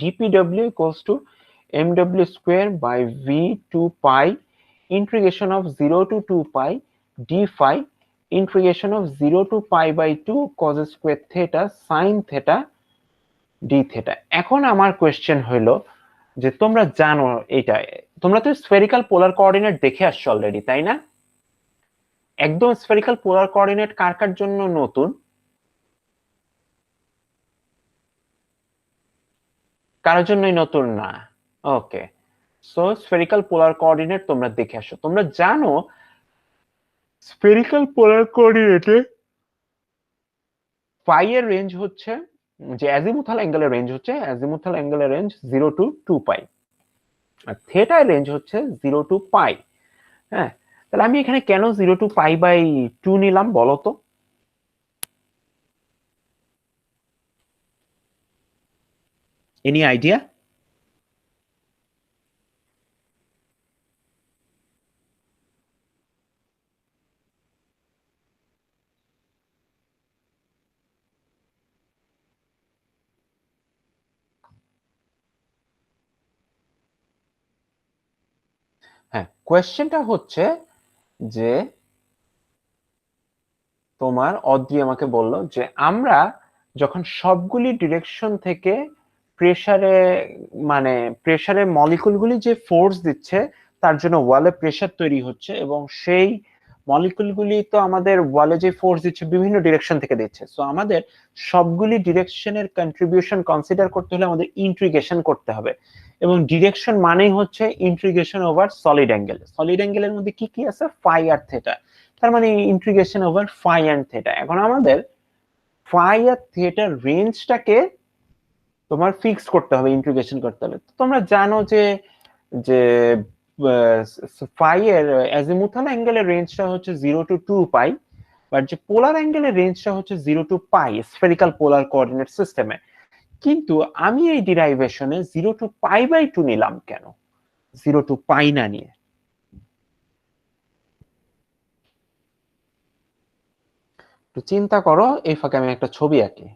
dpw equals to mw square by v2 pi integration of 0 to 2 pi d phi integration of 0 to pi by 2 cos square theta sin theta d theta। এখন আমার কোয়েশ্চেন হলো যে তোমরা জানো এটা, তোমরা তো স্ফেরিক্যাল পোলার কোঅর্ডিনেট দেখে আসছো অলরেডি, তাই না? একদম স্ফেরিক্যাল পোলার কোঅর্ডিনেট কার কার জন্য নতুন? কারোর জন্যই নতুন না। ওকে, সো স্ফেরিক্যাল পোলার কোঅর্ডিনেট তোমরা দেখে আসো, তোমরা জানো স্ফেরিক্যাল পোলার কোঅর্ডিনেটে ফাই এর রেঞ্জ হচ্ছে, যে অ্যাজিমুথাল অ্যাঙ্গেলের রেঞ্জ হচ্ছে, অ্যাজিমুথাল অ্যাঙ্গেলের রেঞ্জ 0 টু 2 পাই, আর থেটার রেঞ্জ হচ্ছে 0 টু পাই। হ্যাঁ, তাহলে আমি এখানে কেন 0 টু পাই বাই 2 নিলাম বলো তো? Any idea? হ্যাঁ, কোয়েশ্চেনটা হচ্ছে যে তোমার অদ্রি আমাকে বলল যে আমরা যখন সবগুলি ডিরেকশন থেকে প্রেসারে, মানে প্রেসারে মলিকুলগুলি যে ফোর্স দিচ্ছে, তার জন্য ওয়ালে প্রেসার তৈরি হচ্ছে, এবং সেই মলিকুলগুলি তো আমাদের ওয়ালে যে ফোর্স দিচ্ছে বিভিন্ন ডিরেকশন থেকে দিচ্ছে, সো আমাদের সবগুলি ডিরেকশনের কন্ট্রিবিউশন কনসিডার করতে হলে আমাদের ইন্টিগ্রেশন করতে হবে, এবং ডিরেকশন মানেই হচ্ছে integration over solid angle. Solid অ্যাঙ্গেলের মধ্যে কি কি আছে? ফাই আর থেটা, তার মানে integration over phi and theta. এখন আমাদের ফাই আর থেটার রেঞ্জটাকে তোমার ফিক্স করতে হবে, ইন্টিগ্রেশন করতে হবে। তোমরা জানো যে যে ফাই এর অ্যাজিমুথাল অ্যাঙ্গেলের রেঞ্জটা হচ্ছে 0 টু 2 পাই, বাট যে পোলার অ্যাঙ্গেলের রেঞ্জটা হচ্ছে 0 টু পাই স্ফেরিক্যাল পোলার কোঅর্ডিনেট সিস্টেমে। কিন্তু আমি এই ডিরাইভেশনে 0 টু পাই বাই 2 নিলাম কেন, 0 টু পাই না নিয়ে? একটু চিন্তা করো, এই ফাঁকে আমি একটা ছবি আঁকি।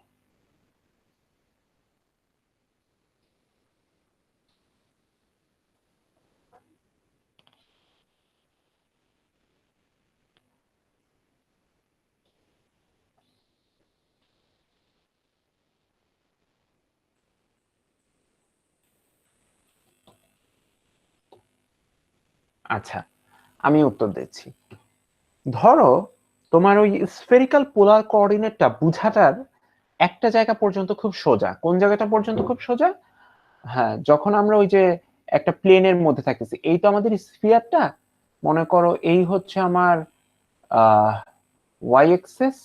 আচ্ছা, আমি উত্তর দিচ্ছি। ধরো তোমার ওই স্ফেরিক্যাল পোলার কোঅর্ডিনেটটা বুঝাটার একটা জায়গা পর্যন্ত খুব সোজা। কোন জায়গাটা পর্যন্ত খুব সোজা? হ্যাঁ, যখন আমরা ওই যে একটা প্লেনের মধ্যে থাকতেছি, এই তো আমাদের স্ফিয়ারটা, মনে করো এই হচ্ছে আমার ওয়াই এক্সিস,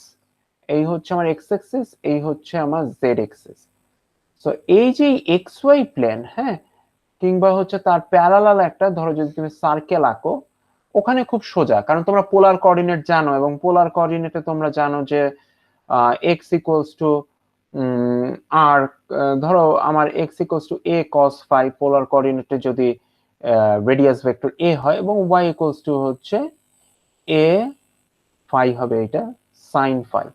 এই হচ্ছে আমার এক্স এক্সিস, এই হচ্ছে আমার জেড এক্সিস। তো এই যে এক্স ওয়াই প্লেন, হ্যাঁ, কিংবা হচ্ছে তার প্যারালাল একটা, ধরো যদি তুমি সার্কেল আঁকো, ওখানে খুব সোজা, কারণ তোমরা পোলার কোঅর্ডিনেট জানো, এবং পোলার কোঅর্ডিনেটে তোমরা জানো যে এক্স ইকুয়ালস টু আর, ধরো আমার x equals to a cos phi, polar কোঅর্ডিনেটে যদি রেডিয়াস ভেক্টর এ হয়, এবং ওয়াই ইকুয়ালস টু হচ্ছে এ ফাই হবে, এটা সাইন ফাই।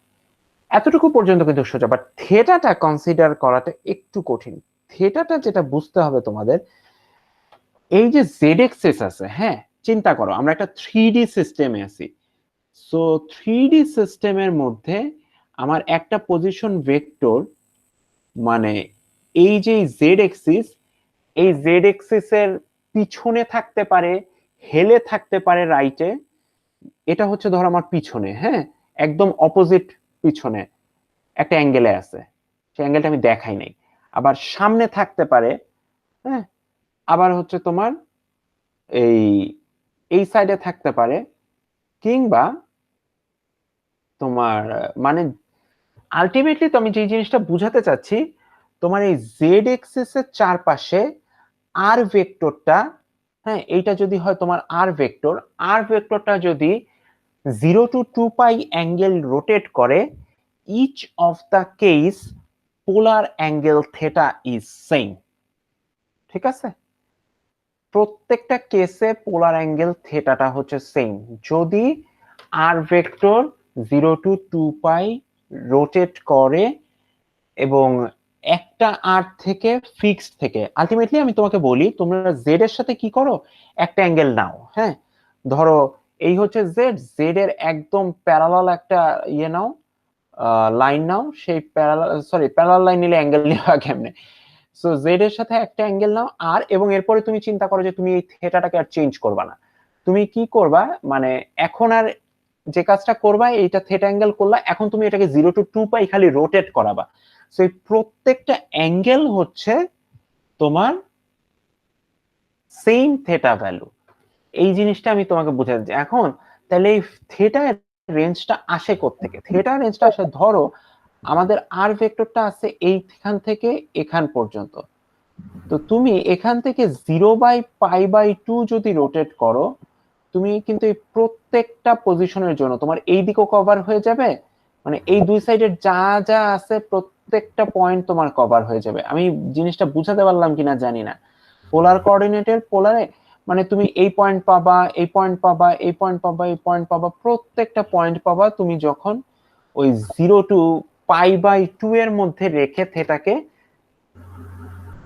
এতটুকু পর্যন্ত কিন্তু সোজা, বাট থেটাটা কনসিডার করাটা একটু কঠিন। থেটাটা যেটা বুঝতে হবে তোমাদের, এই যে জেড এক্সিস আছে, হ্যাঁ, চিন্তা করো আমরা একটা 3D সিস্টেমে আছি। সো 3D সিস্টেমের মধ্যে আমার একটা পজিশন ভেক্টর, মানে এই যে জেড এক্সিস, এই জেড এক্সিস এর পিছনে থাকতে পারে, হেলে থাকতে পারে রাইটে। এটা হচ্ছে ধর আমার পিছনে, হ্যাঁ, একদম অপোজিট পিছনে একটা অ্যাঙ্গেলে আছে, সেই অ্যাঙ্গেলটা আমি দেখাই নাই। আবার সামনে থাকতে পারে, হ্যাঁ, আবার হচ্ছে তোমার এই এই সাইডে থাকতে পারে, কিংবা তোমার মানে আলটিমেটলি তো আমি যে জিনিসটা বুঝাতে চাচ্ছি, তোমার এই জেড এক্সিস এর চারপাশে আর ভেক্টরটা, হ্যাঁ, এইটা যদি হয় তোমার আর ভেক্টরটা যদি 0 to 2 পাই অ্যাঙ্গেল রোটেট করে, each of the case polar angle theta is same. ঠিক আছে, প্রত্যেকটা কেসে পোলার অ্যাঙ্গেল থেটাটা হচ্ছে সেম যদি আর ভেক্টর 0 to 2 পাই রোটেট করে এবং একটা আর থেকে ফিক্সড থেকে। আলটিমেটলি আমি তোমাকে বলি, তোমরা জেড এর সাথে কি করো, একটা অ্যাঙ্গেল নাও, হ্যাঁ, ধরো এই হচ্ছে জেড, জেড এর একদম প্যারালাল একটা ইয়ে নাও, লাইন নাও, সেই প্যারালাল লাইন নিলে অ্যাঙ্গেল নেওয়া কেমনে, সো জেড এর সাথে একটা অ্যাঙ্গেল নাও আর, এবং এরপরে তুমি চিন্তা করো যে তুমি এই থেটাটাকে আর চেঞ্জ করবা না। তুমি কি করবা, মানে এখন আর যে কাজটা করবা, এইটা থেটা অ্যাঙ্গেল করলা, এখন তুমি এটাকে 0 to 2 পাই খালি রোটেট করাবা। সো এই প্রত্যেকটা অ্যাঙ্গেল হচ্ছে তোমার সেম থেটা ভ্যালু। এই জিনিসটা আমি তোমাকে বুঝাচ্ছি এখন। তাহলে এই থেটা রেঞ্জটা আসে কোত্থেকে? থেটা রেঞ্জটা আসে, ধরো আমাদের আর ভেক্টরটা আছে এইখান থেকে এখান পর্যন্ত, তো তুমি এখান থেকে 0/π/2 যদি রোটেট করো, তুমি কিন্তু এই প্রত্যেকটা পজিশনের জন্য তোমার এই দিকও কভার হয়ে যাবে, মানে এই দুই সাইডের যা যা আছে প্রত্যেকটা পয়েন্ট তোমার কভার হয়ে যাবে। আমি জিনিসটা বুঝাতে পারলাম কিনা জানি না। পোলার কোঅর্ডিনেটের পোলারে মানে তুমি এই পয়েন্ট পাবা, এই পয়েন্ট পাবা, এই পয়েন্ট পাবা, এই পয়েন্ট পাবা, প্রত্যেকটা পয়েন্ট পাবা তুমি যখন ওই 0 to π/2 এর মধ্যে রেখে থেটাকে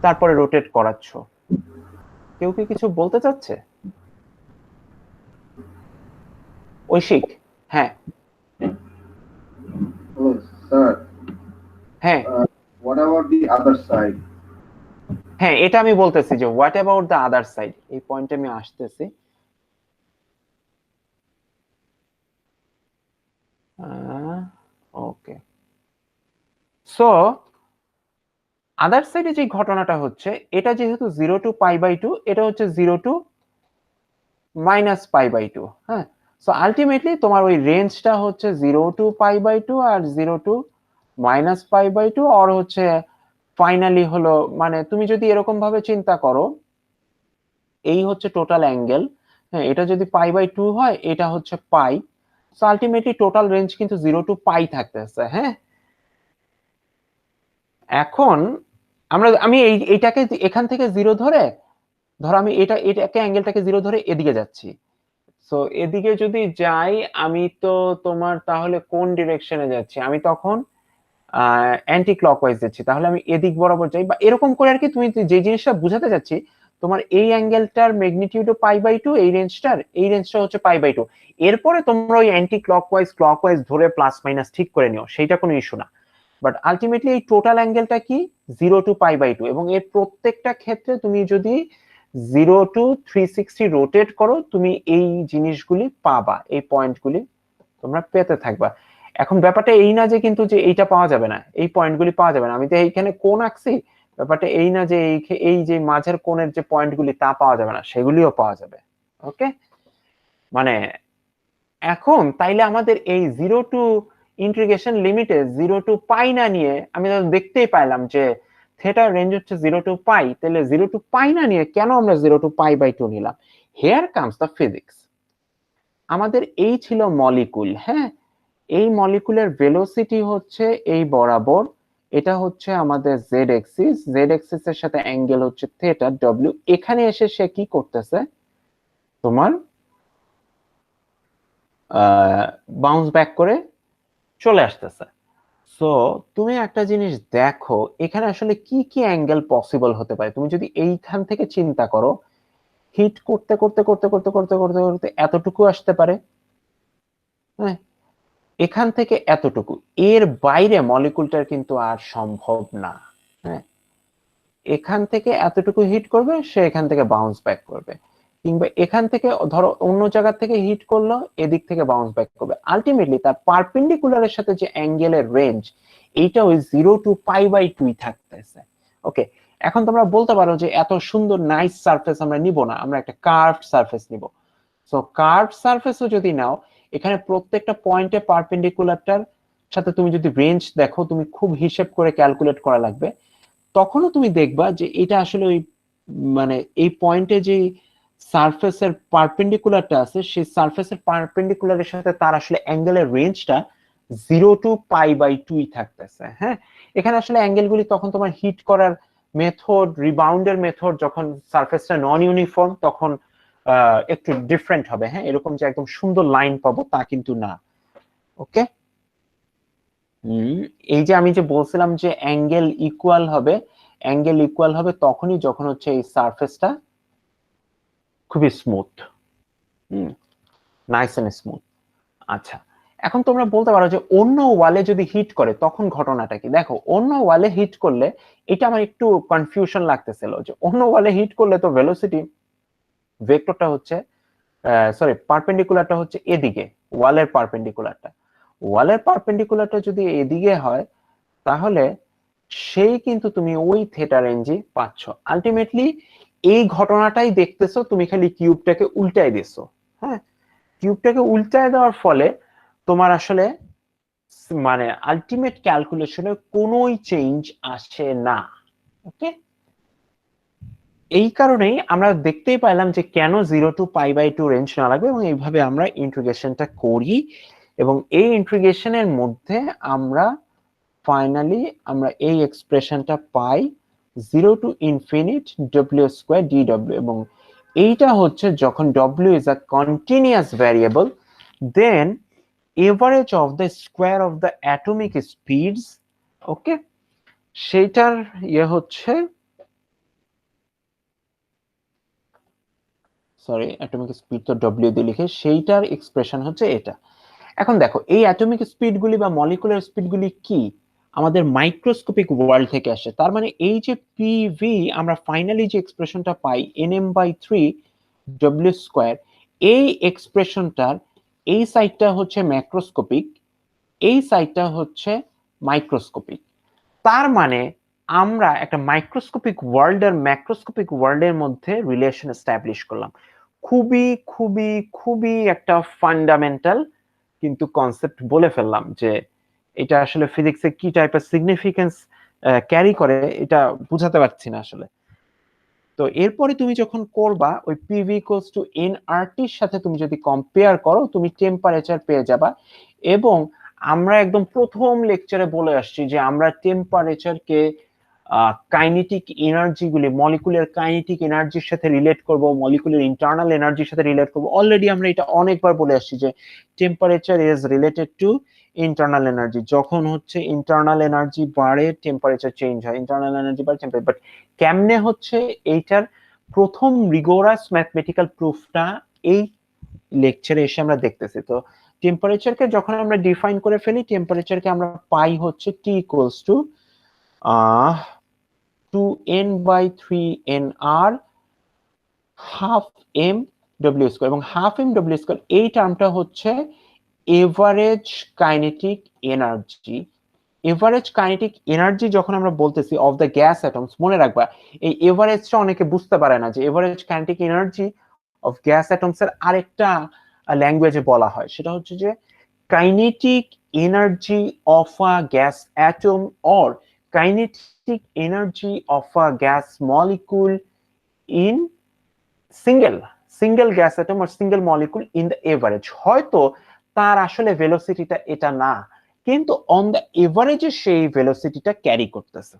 তারপরে রোটেট করাচ্ছ। কেউ কি কিছু বলতে চাচ্ছে? ঐশিক? হ্যাঁ Oh, sir. হ্যাঁ What about the other side? হ্যাঁ, এটা আমি বলতেছি যে what about the other side, এই পয়েন্টে আমি আসতেছি। ওকে, সো আদার সাইডে যে ঘটনাটা হচ্ছে, এটা যেহেতু 0 to π/2, এটা হচ্ছে 0 to-π/2, হ্যাঁ। সো আলটিমেটলি তোমার ওই রেঞ্জটা হচ্ছে 0 to π/2 আর 0 to-π/2, আর হচ্ছে ফাইনালি হলো, মানে তুমি যদি এরকম ভাবে চিন্তা করো, এই হচ্ছে টোটাল অ্যাঙ্গেল, হ্যাঁ, এটা যদি π/2 হয়, এটা হচ্ছে পাই, সো আলটিমেটলি টোটাল রেঞ্জ কিন্তু 0 to π থাকতেছে, হ্যাঁ। এখন আমি এইটাকে এখান থেকে জিরো ধরে, ধরো আমি এটাকে অ্যাঙ্গেলটাকে জিরো ধরে এদিকে যাচ্ছি, সো এদিকে যদি যাই আমি, তো তোমার তাহলে কোন ডিরেকশনে যাচ্ছি আমি তখন, অ্যান্টি ক্লকওয়াইজ যাচ্ছি, তাহলে আমি এদিক বরাবর যাই বা এরকম করে আর কি। তুমি যে জিনিসটা বুঝাতে যাচ্ছি, তোমার এই অ্যাঙ্গেলটার ম্যাগনিটিউড π/2, এই রেঞ্জটা হচ্ছে π/2, এরপরে তোমরা ওই অ্যান্টি ক্লকওয়াইজ ধরে প্লাস মাইনাস ঠিক করে নিও, সেইটা কোনো ইস্যু না। বাট আলটিমেটলি এই টোটাল অ্যাঙ্গেলটা কি, 0 to π/2, এবং এর প্রত্যেকটা ক্ষেত্রে তুমি যদি 0 to 360 রোটেট করো, তুমি এই জিনিসগুলি পাবা, এই পয়েন্টগুলি তোমরা পেতে থাকবা। এখন ব্যাপারটা এই না যে কিন্তু যে এইটা পাওয়া যাবে না, এই পয়েন্টগুলি পাওয়া যাবে না, আমি তো এইখানে কোণ আঁকছি, ব্যাপারটা এই না যে এই যে মাঝের কোণের যে পয়েন্টগুলি তা পাওয়া যাবে না, সেগুলিও পাওয়া যাবে। ওকে, মানে এখন তাইলে আমাদের এই 0 to ইন্টিগ্রেশন লিমিটে 0 to π না নিয়ে আমি দেখতেই পাইলাম যে থেটার রেঞ্জ হচ্ছে 0 to π, তাহলে 0 to π না নিয়ে কেন আমরা 0 to π/2 নিলাম? Hair comes the physics. আমাদের এই ছিল মলিকুল, হ্যাঁ, এই মলিকুলের ভেলোসিটি হচ্ছে এই বরাবর, এটা হচ্ছে আমাদের জেড এক্সিস এর সাথে অ্যাঙ্গেল হচ্ছে থেটা ডব্লিউ। এখানে এসে সে কি করতেছে, তোমার বাউন্স ব্যাক করে চলে আসতেছে। সো তুমি একটা জিনিস দেখো, এখানে আসলে কি কি অ্যাঙ্গেল পসিবল হতে পারে। তুমি যদি এইখান থেকে চিন্তা করো, হিট করতে করতে করতে করতে করতে করতে করতে এতটুকু আসতে পারে, হ্যাঁ, এখান থেকে এতটুকু, এর বাইরে মলিকুলটার কিন্তু আর সম্ভব না, হ্যাঁ। এখান থেকে এতটুকু হিট করবে, সে এখান থেকে বাউন্স ব্যাক করবে, কিংবা এখান থেকে ধরো অন্য জায়গা থেকে হিট করলো, এদিক থেকে বাউন্স ব্যাক করবে। আলটিমেটলি তার পারপেন্ডিকুলারের সাথে যে অ্যাঙ্গেলের রেঞ্জ, এইটা ওই 0 to π/2 থাকতেছে। ওকে, এখন তোমরা বলতে পারো যে এত সুন্দর নাইস সারফেস আমরা নিব না, আমরা একটা কার্ভড সারফেস নিব। সো কার্ভড সারফেসও যদি নাও, এখানে প্রত্যেকটা পয়েন্টে পারপেন্ডিকুলারটার সাথে তুমি যদি রেঞ্জ দেখো, তুমি খুব হিসেব করে ক্যালকুলেট করা লাগবে। তখনও তুমি দেখবা যে এটা আসলে ওই মানে এই পয়েন্টে যে সারফেসের পারপেন্ডিকুলারটা আছে, সেই সারফেসের পারপেন্ডিকুলারের সাথে তার আসলে অ্যাঙ্গেলের রেঞ্জটা 0 to π/2 থাকতেছে। হ্যাঁ, এখানে আসলে অ্যাঙ্গেলগুলি তখন তোমার হিট করার মেথড, রিবাউন্ডের মেথড, যখন সারফেসটা নন ইউনিফর্ম তখন একটু ডিফারেন্ট হবে। হ্যাঁ, এরকম যে একদম সুন্দর লাইন পাবো তা কিন্তু না। ওকে, এই যে আমি যে বলছিলাম যে অ্যাঙ্গেল ইকুয়াল হবে তখনই যখন হচ্ছে এই সারফেসটা খুবই স্মুথ, নাইস এন্ড স্মুথ। আচ্ছা, এখন তোমরা বলতে পারো যে অন্য ওয়ালে যদি হিট করে তখন ঘটনাটা কি। দেখো, অন্য ওয়ালে হিট করলে, এটা আমার একটু কনফিউশন লাগতেছিল যে অন্য ওয়ালে হিট করলে তো ভেলোসিটি ভেক্টরটা হচ্ছে সরি পারপেন্ডিকুলারটা হচ্ছে এদিকে, ওয়ালের পারপেন্ডিকুলারটা যদি এদিকে হয়, তাহলে সেই কিন্তু তুমি ওই থিটা রেঞ্জই পাচ্ছ। আলটিমেটলি এই ঘটনাটাই দেখতেছো, তুমি খালি কিউবটাকে উল্টায় দিছো। হ্যাঁ, কিউবটাকে উল্টায় দেওয়ার ফলে তোমার আসলে মানে আলটিমেট ক্যালকুলেশনে কোনোই চেঞ্জ আসে না। ওকে, এই কারণেই আমরা দেখতেই পাইলাম যে কেন 0 to π/2 রেঞ্জ না লাগবে, এবং এইভাবে আমরা ইন্টিগ্রেশনটা করি, এবং এই ইন্টিগ্রেশনের মধ্যে আমরা ফাইনালি আমরা এই এক্সপ্রেশনটা পাই 0 to infinite w² dw, এবং এইটা হচ্ছে যখন w is a continuous variable, then average of the square of the atomic speeds, ওকে, সেইটার হচ্ছে সরি অ্যাটমিক স্পিড তো w দিয়ে লিখে, সেইটার এক্সপ্রেশন হচ্ছে এটা। এখন দেখো, এই অ্যাটমিক স্পিডগুলি বা মলিকুলার স্পিডগুলি কি, আমাদের মাইক্রোস্কোপিক ওয়ার্ল্ড থেকে আসে। তার মানে এই যে পিভি, আমরা ফাইনালি যে এক্সপ্রেশনটা পাই nm/3 w², এই এক্সপ্রেশনটার এই সাইডটা হচ্ছে ম্যাক্রোস্কোপিক, এই সাইডটা হচ্ছে মাইক্রোস্কোপিক। তার মানে আমরা একটা মাইক্রোস্কোপিক ওয়ার্ল্ড আর ম্যাক্রোস্কোপিক ওয়ার্ল্ডের মধ্যে রিলেশন এস্টাবলিশ করলাম। খুবই খুবই খুবই একটা ফান্ডামেন্টাল কিন্তু কনসেপ্ট বলে ফেললাম, যে এটা আসলে ফিজিক্সে কি টাইপের সিগনিফিকেন্স ক্যারি করে এটা বুঝাতে পারছি না আসলে। তো এরপরে তুমি যখন করবা ওই পিভি ইকুয়ালস টু nRT এর সাথে তুমি যদি কম্পেয়ার করো, তুমি টেম্পারেচার পেয়ে যাবা। এবং আমরা একদম প্রথম লেকচারে বলে আসছি যে আমরা টেম্পারেচারকে কাইনেটিক এনার্জি গুলি, মলিকুলার কাইনেটিক এনার্জির সাথে রিলেট করব, মলিকুলার ইন্টারনাল এনার্জির সাথে রিলেট করব। অলরেডি আমরা এটা অনেকবার বলে আসছি যে temperature is related to internal energy. যখন হচ্ছে ইন্টারনাল এনার্জি বাড়ে টেম্পারেচার চেঞ্জ হয়, ইন্টারনাল এনার্জি বাড়ে টেম্পারেচার। বাট কেমনে হচ্ছে এইটার প্রথম রিগোরাস ম্যাথমেটিক্যাল প্রুফটা এই লেকচারে এসে আমরা দেখতেছি। তো টেম্পারেচারকে যখন আমরা ডিফাইন করে ফেলি, টেম্পারেচারকে আমরা পাই হচ্ছে T equals to 2n/3nr half M W square, এবং হাফ এম ডব্লিউ স্কয়ার এই টার্মটা হচ্ছে average kinetic energy. Average kinetic energy যখন আমরা বলতেছি অফ দ্য গ্যাস অ্যাটমস, মনে রাখবা এই এভারেজটা অনেকে বুঝতে পারে না যে average kinetic energy of gas atoms এর আরেকটা ল্যাঙ্গুয়েজে বলা হয়, সেটা হচ্ছে যে kinetic energy of a gas atom or kinetic energy of a gas molecule in single gas atom or single molecule in the average. হয়তো তার আসলে ভেলোসিটিটা এটা না, কিন্তু অন দ্য এভারেজে সেই ভেলোসিটিটা ক্যারি করতেছে।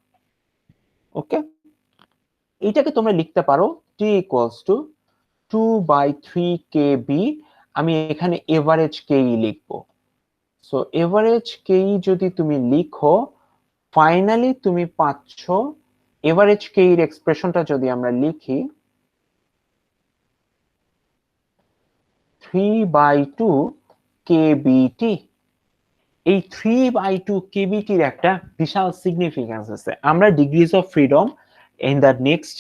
ওকে, এটাকে তোমরা লিখতে পারো T ইকুয়ালস টু 2/3 kb। আমি এখানে এভারেজ কেই লিখবো। সো এভারেজ কেই যদি তুমি লিখো, ফাইনালি তুমি পাচ্ছ এভারেজ কেই এর এক্সপ্রেশনটা যদি আমরা লিখি 3/2 kbt। এই 3/2 kbt এর একটা বিশাল সিগনিফিকেন্স আছে। আমরা degrees of freedom in the next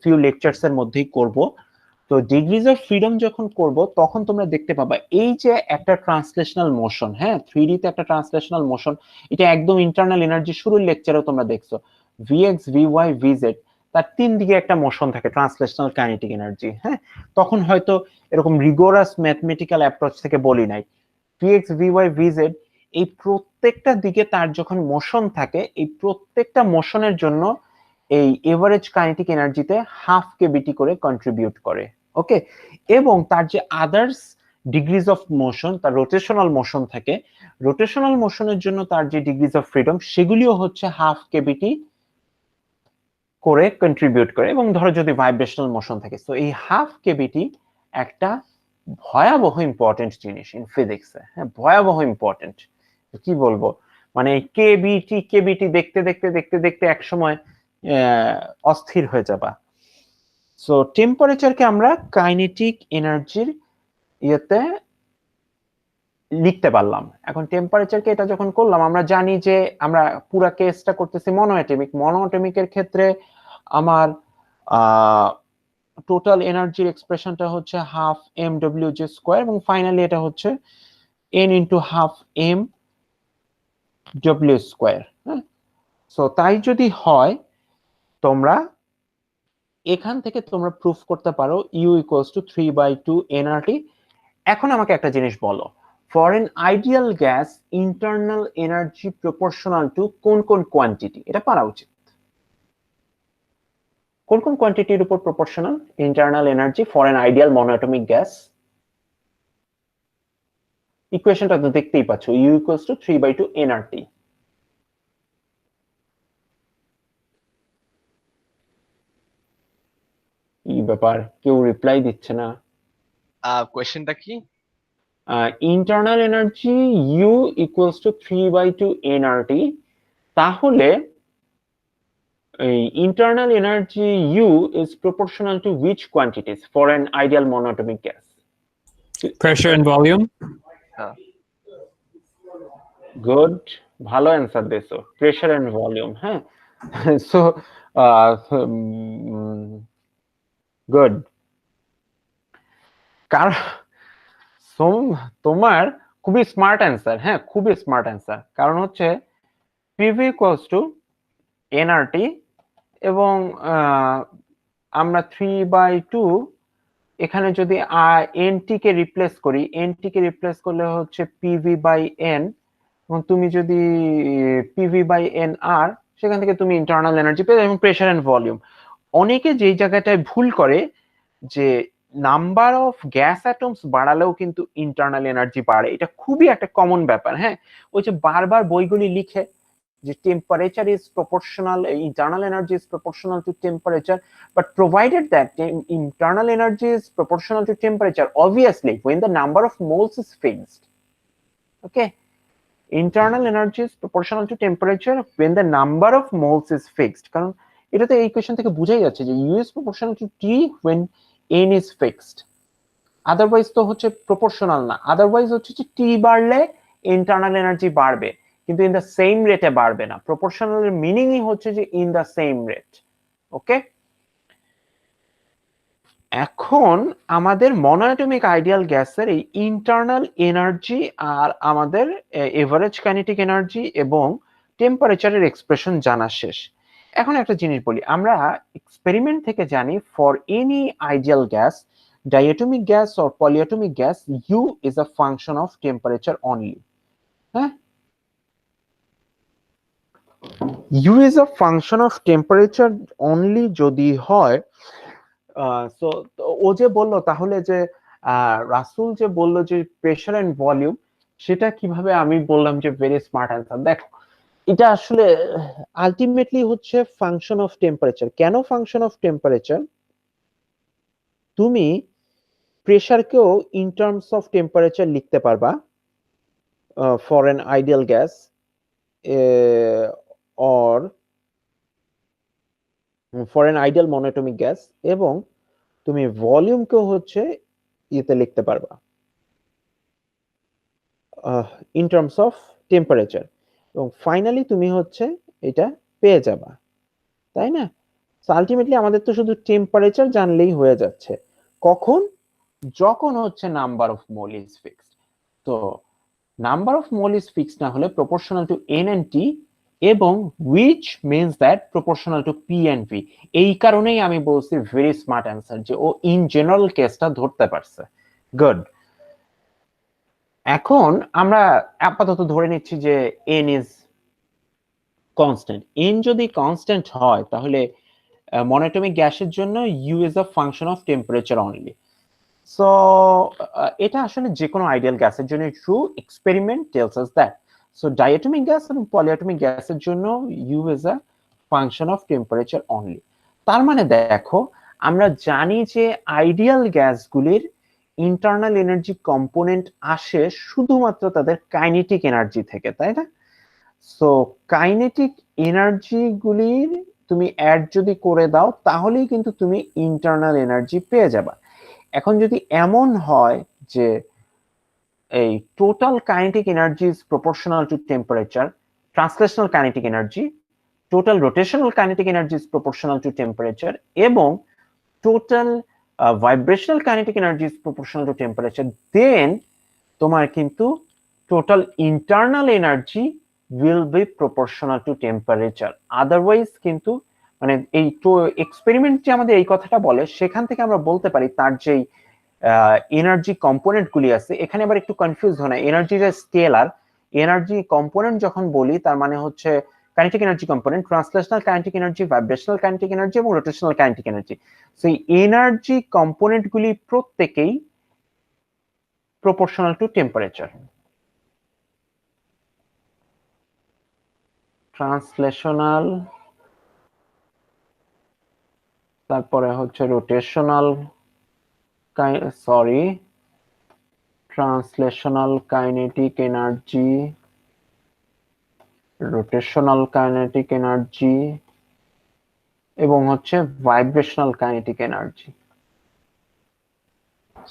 few lectures এর মধ্যেই করব। তো ডিগ্রিজ অফ ফ্রিডম যখন করব তখন তোমরা দেখতে পাবা এই যে একটা ট্রান্সলেশনাল মোশন, হ্যাঁ 3D তে একটা ট্রান্সলেশনাল মোশন, এটা একদম ইন্টারনাল এনার্জি শুরুর লেকচারেও তোমরা দেখছো ভিএক্স ভিওয়াই ভিজেড, তার তিন দিকে একটা মোশন থাকে ট্রান্সলেশনাল কাইনেটিক এনার্জি। হ্যাঁ, তখন হয়তো এরকম রিগোরাস ম্যাথমেটিক্যাল অ্যাপ্রোচ থেকে বলি নাই, ভিএক্স ভিওয়াই ভিজেড এই প্রত্যেকটা দিকে তার যখন মোশন থাকে, এই প্রত্যেকটা মোশনের জন্য এই এভারেজ কাইনেটিক এনার্জিতে হাফ কেবিটি করে কন্ট্রিবিউট করে। ওকে, এবং তার যে আদার্স ডিগ্রিজ অফ মোশন, তার রোটেশনাল মোশন থাকে, রোটেশনাল মোশনের জন্য তার যে ডিগ্রিজ অফ ফ্রিডম সেগুলিও হচ্ছে হাফ কেবিটি করে কন্ট্রিবিউট করে। এবং ধরো যদি ভাইব্রেশনাল মোশন থাকে, তো এই হাফ কেবিটি একটা ভয়াবহ ইম্পর্টেন্ট জিনিস ইন ফিজিক্সে। হ্যাঁ, ভয়াবহ ইম্পর্টেন্ট, কি বলবো, মানে কেবিটি কেবিটি দেখতে দেখতে দেখতে দেখতে এক সময় অস্থির হয়ে যাবা। সো টেম্পারেচারকে আমরা কাইনেটিক এনার্জির ইয়েতে লিখতে পারলাম। এখন টেম্পারেচারকে এটা যখন করলাম, আমরা জানি যে আমরা পুরা কেসটা করতেছি মনোঅ্যাটমিক। মনোঅ্যাটমিকের ক্ষেত্রে আমার টোটাল এনার্জির এক্সপ্রেশনটা হচ্ছে half M W G square, এবং ফাইনালি এটা হচ্ছে N into half M W square. হ্যাঁ, সো তাই যদি হয় তোমরা এখান থেকে তোমরা প্রুফ করতে পারো ইউ ইকুয়ালস টু 3/2 এনআরটি। এখন আমাকে একটা জিনিস বলো, for an ideal gas internal energy proportional to কোন কোন কোয়ান্টিটি? এটা পারা উচিত। কোন কোন কোয়ান্টিটির উপর proportional internal energy for an ideal monoatomic gas? ইকুয়েশনটা তো দেখতেই পাচ্ছ, ইউ ইকুয়ালস টু 3/2 এনআরটি। কি ব্যাপার, কেউ রিপ্লাই দিচ্ছে না? কোয়েশ্চেনটা কি? Internal energy U equals to 3/2 NRT, তাহলে internal energy U is proportional to which quantities for an ideal monatomic gas? Pressure and volume. Good, ভালো অ্যান্সার দিছো, প্রেসার এন্ড ভলিউম। হ্যাঁ, সো গুড। কারণ তোমার খুবই স্মার্ট অ্যান্সার, হ্যাঁ খুবই স্মার্ট অ্যান্সার। কারণ হচ্ছে PV ইকুয়ালস টু এনআরটি, এবং আমরা 3/2 এখানে যদি এনটি কে রিপ্লেস করি, এনটি কে রিপ্লেস করলে হচ্ছে পিভি বাই এন, এবং তুমি যদি পিভি বাই এন আর, সেখান থেকে তুমি ইন্টারনাল এনার্জি পেয়ে, এবং প্রেসার এন্ড ভলিউম। অনেকে যেই জায়গাটায় ভুল করে যে নাম্বার অফ গ্যাস অ্যাটমস বাড়ালেও কিন্তু ইন্টারনাল এনার্জি বাড়ে, এটা খুবই একটা কমন ব্যাপার। হ্যাঁ, ওই যে বারবার বইগুলি লিখে যে temperature is proportional, internal energy is proportional to temperature, but provided that internal energy is proportional to temperature, obviously when the number of moles is fixed, okay, internal energy is proportional to temperature when the number of moles is fixed, কারণ এটা তো এই ইকুয়েশন থেকে বোঝাই যাচ্ছে যে U is proportional to T when N is fixed, otherwise তো হচ্ছে প্রপোর্শনাল না, আদারওয়াইজ হচ্ছে যে T বাড়লে ইন্টারনাল এনার্জি বাড়বে, কিন্তু ইন দ্য সেম রেটে বাড়বে না। প্রপোর্শনাল এর মিনিংই হচ্ছে যে ইন দ্য সেম রেট। ওকে, এখন আমাদের মনোঅ্যাটমিক আইডিয়াল গ্যাসের এই ইন্টারনাল এনার্জি আর আমাদের এভারেজ কাইনেটিক এনার্জি এবং টেম্পারেচারের এক্সপ্রেশন জানা শেষ। এখন একটা জিনিস বলি, আমরা এক্সপেরিমেন্ট থেকে জানি for any ideal gas, diatomic gas or polyatomic gas, U is a function of temperature only. হ্যাঁ, U is a function of temperature only যদি হয়, সো ও যে বললো তাহলে যে রাসুল যে বললো যে প্রেসার এন্ড ভলিউম, সেটা কিভাবে আমি বললাম যে ভেরি স্মার্ট অ্যান্সার। দেখো এটা আসলে আলটিমেটলি হচ্ছে ফাংশন অফ টেম্পারেচার। কেন ফাংশন অফ টেম্পারেচার? তুমি প্রেসারকেও ইন টার্মস অফ টেম্পারেচার লিখতে পারবা for an ideal gas, or for an ideal monoatomic gas, এবং তুমি ভলিউমকেও হচ্ছে ইয়েতে লিখতে পারবা ইন টার্মস অফ টেম্পারেচার, এবং ফাইনালি তুমি হচ্ছে এটা পেয়ে যাবা, তাই না? সো আলটিমেটলি আমাদের তো শুধু টেম্পারেচার জানলেই হয়ে যাচ্ছে। কখন? যখন হচ্ছে number of mole is fixed. তো number of mole is fixed না হলে proportional to n and T, এবং which means that proportional to p and v। এই কারণেই আমি বলছি ভেরি স্মার্ট অ্যান্সার, যে ও ইন জেনারেল কেসটা ধরতে পারছে। গুড। এখন আমরা আপাতত ধরে নিচ্ছি যে n ইজ কনস্ট্যান্ট। n যদি কনস্ট্যান্ট হয় তাহলে মনোটমিক গ্যাসের জন্য u is a function of temperature only. So এটা আসলে যে কোনো আইডিয়াল গ্যাসের জন্য true. Experiment tells us that. So diatomic gas এবং পলিঅ্যাটমিক গ্যাসের জন্য u is a function of temperature only. তার মানে দেখো, আমরা জানি যে আইডিয়াল গ্যাসগুলির ইন্টারনাল এনার্জি কম্পোনেন্ট আসে শুধুমাত্র তাদের কাইনেটিক এনার্জি থেকে, তাই না? সো কাইনেটিক এনার্জি গুলির তুমি অ্যাড যদি করে দাও তাহলেই কিন্তু তুমি ইন্টারনাল এনার্জি পেয়ে যাবা। এখন যদি এমন হয় যে এই total kinetic energy is proportional to temperature, translational kinetic energy, total rotational kinetic energy is proportional to temperature, এবং total vibrational kinetic energy is proportional to temperature, then তোমার কিন্তু total internal energy will be proportional to temperature। Otherwise কিন্তু মানে এই এক্সপেরিমেন্ট যে আমাদের এই কথাটা বলে, সেখান থেকে আমরা বলতে পারি তার যেই এনার্জি কম্পোনেন্ট গুলি আছে, এখানে আবার একটু কনফিউজ হয় না। এনার্জির স্কেলার এনার্জি কম্পোনেন্ট যখন বলি তার মানে হচ্ছে kinetic energy component, translational kinetic energy, vibrational kinetic energy এবং রোটেশনাল কাইনেটিক এনার্জি। সো এই এনার্জি কম্পোনেন্ট গুলি প্রত্যেকেই প্রপোর্শনাল টু টেম্পারেচার। ট্রান্সলেশনাল, তারপরে হচ্ছে rotational, translational kinetic energy, rotational kinetic energy, এবং হচ্ছে vibrational kinetic energy.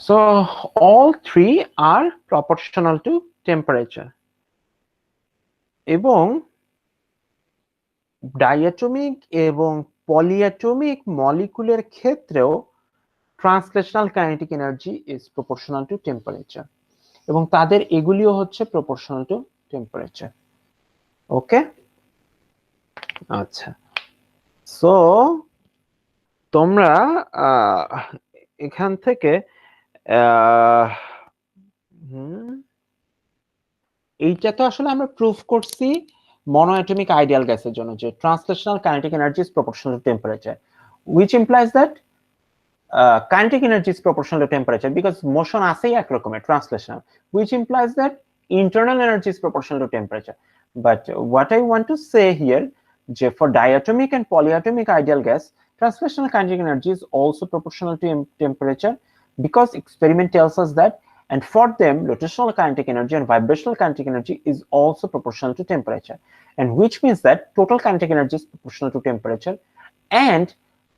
So all three are proportional to temperature. এবং ডাইঅ্যাটমিক এবং পলিঅ্যাটমিক মলিকুলের ক্ষেত্রেও translational kinetic energy is proportional to temperature, এবং তাদের এগুলিও হচ্ছে প্রপোর্শনাল টু টেম্পারেচার। ওকে, আচ্ছা। সো তোমরা এখান থেকে এইটা তো আসলে আমরা প্রুফ করছি monoatomic ideal গ্যাসের জন্য যে translational kinetic energy is proportional to temperature, which implies that kinetic energy is proportional to temperature because motion আসেই এক রকমের translational, which implies that internal energy is proportional to temperature. But what I want to say here, যে for diatomic and polyatomic ideal gas, translational kinetic energy is also proportional to temperature because experiment tells us that, and for them rotational kinetic energy and vibrational kinetic energy is also proportional to temperature, and which means that total kinetic energy is proportional to temperature, and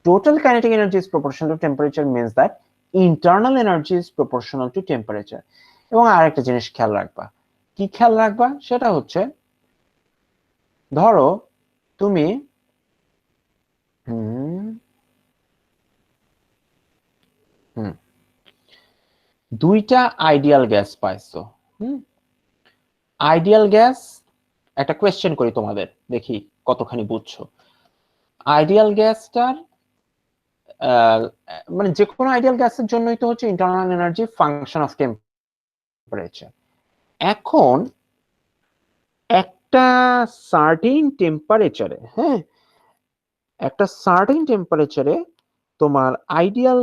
total kinetic energy is proportional to temperature means that internal energy is proportional to temperature. এবং আরেকটা জিনিস খেয়াল রাখবা, কি খেয়াল রাখবা সেটা হচ্ছে, ধরো তুমি দুইটা আইডিয়াল গ্যাস পাইছো। আইডিয়াল গ্যাস, একটা কোয়েশ্চেন করি তোমাদের, দেখি কতখানি বুঝছো। আইডিয়াল গ্যাসটার মানে যে কোনো আইডিয়াল গ্যাসের জন্যই তো হচ্ছে internal energy function of temperature. এখন একটা সার্টেন টেম্পারেচারে, হ্যাঁ, একটা সার্টেন টেম্পারেচারে তোমার আইডিয়াল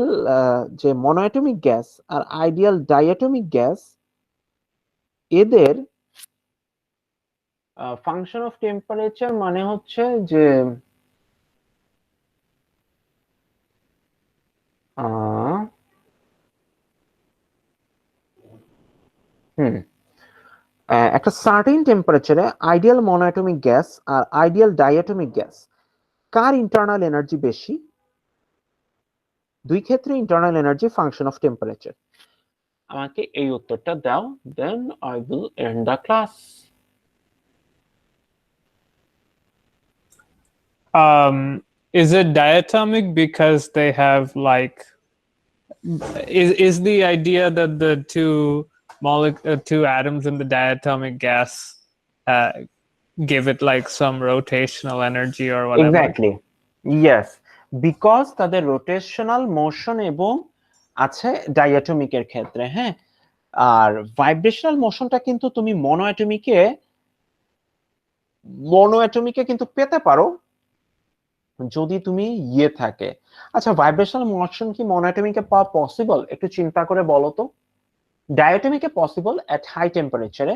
যে মনোঅ্যাটমিক গ্যাস আর আইডিয়াল ডাইঅ্যাটমিক গ্যাস, এদের ফাংশন অফ টেম্পারেচার মানে হচ্ছে যে একটা সার্টেন টেম্পারেচারে আইডিয়াল মনোঅ্যাটমিক গ্যাস আর আইডিয়াল ডাইঅ্যাটমিক গ্যাস কার ইন্টারনাল এনার্জি বেশি? দুই ক্ষেত্রে internal energy function of temperature. আমাকে এই উত্তরটা দাও, then I will end the class. Is it diatomic because they have like is the idea that the two atoms in the diatomic gas give it like some rotational energy or whatever? Exactly yes, because তাদের রোটেশনাল মোশন এবং আছে ডায়াটমিকের ক্ষেত্রে, হ্যাঁ। আর ভাইব্রেশনাল মোশনটা কিন্তু তুমি মনোঅ্যাটমিকে কিন্তু পেতে পারো যদি তুমি ইয়ে থাকে। আচ্ছা, ভাইব্রেশনাল মোশন কি মনোঅ্যাটমিকে পাওয়া পসিবল? একটু চিন্তা করে বলো তো। ডায়াটমিকে পসিবল এট হাই টেম্পারেচারে,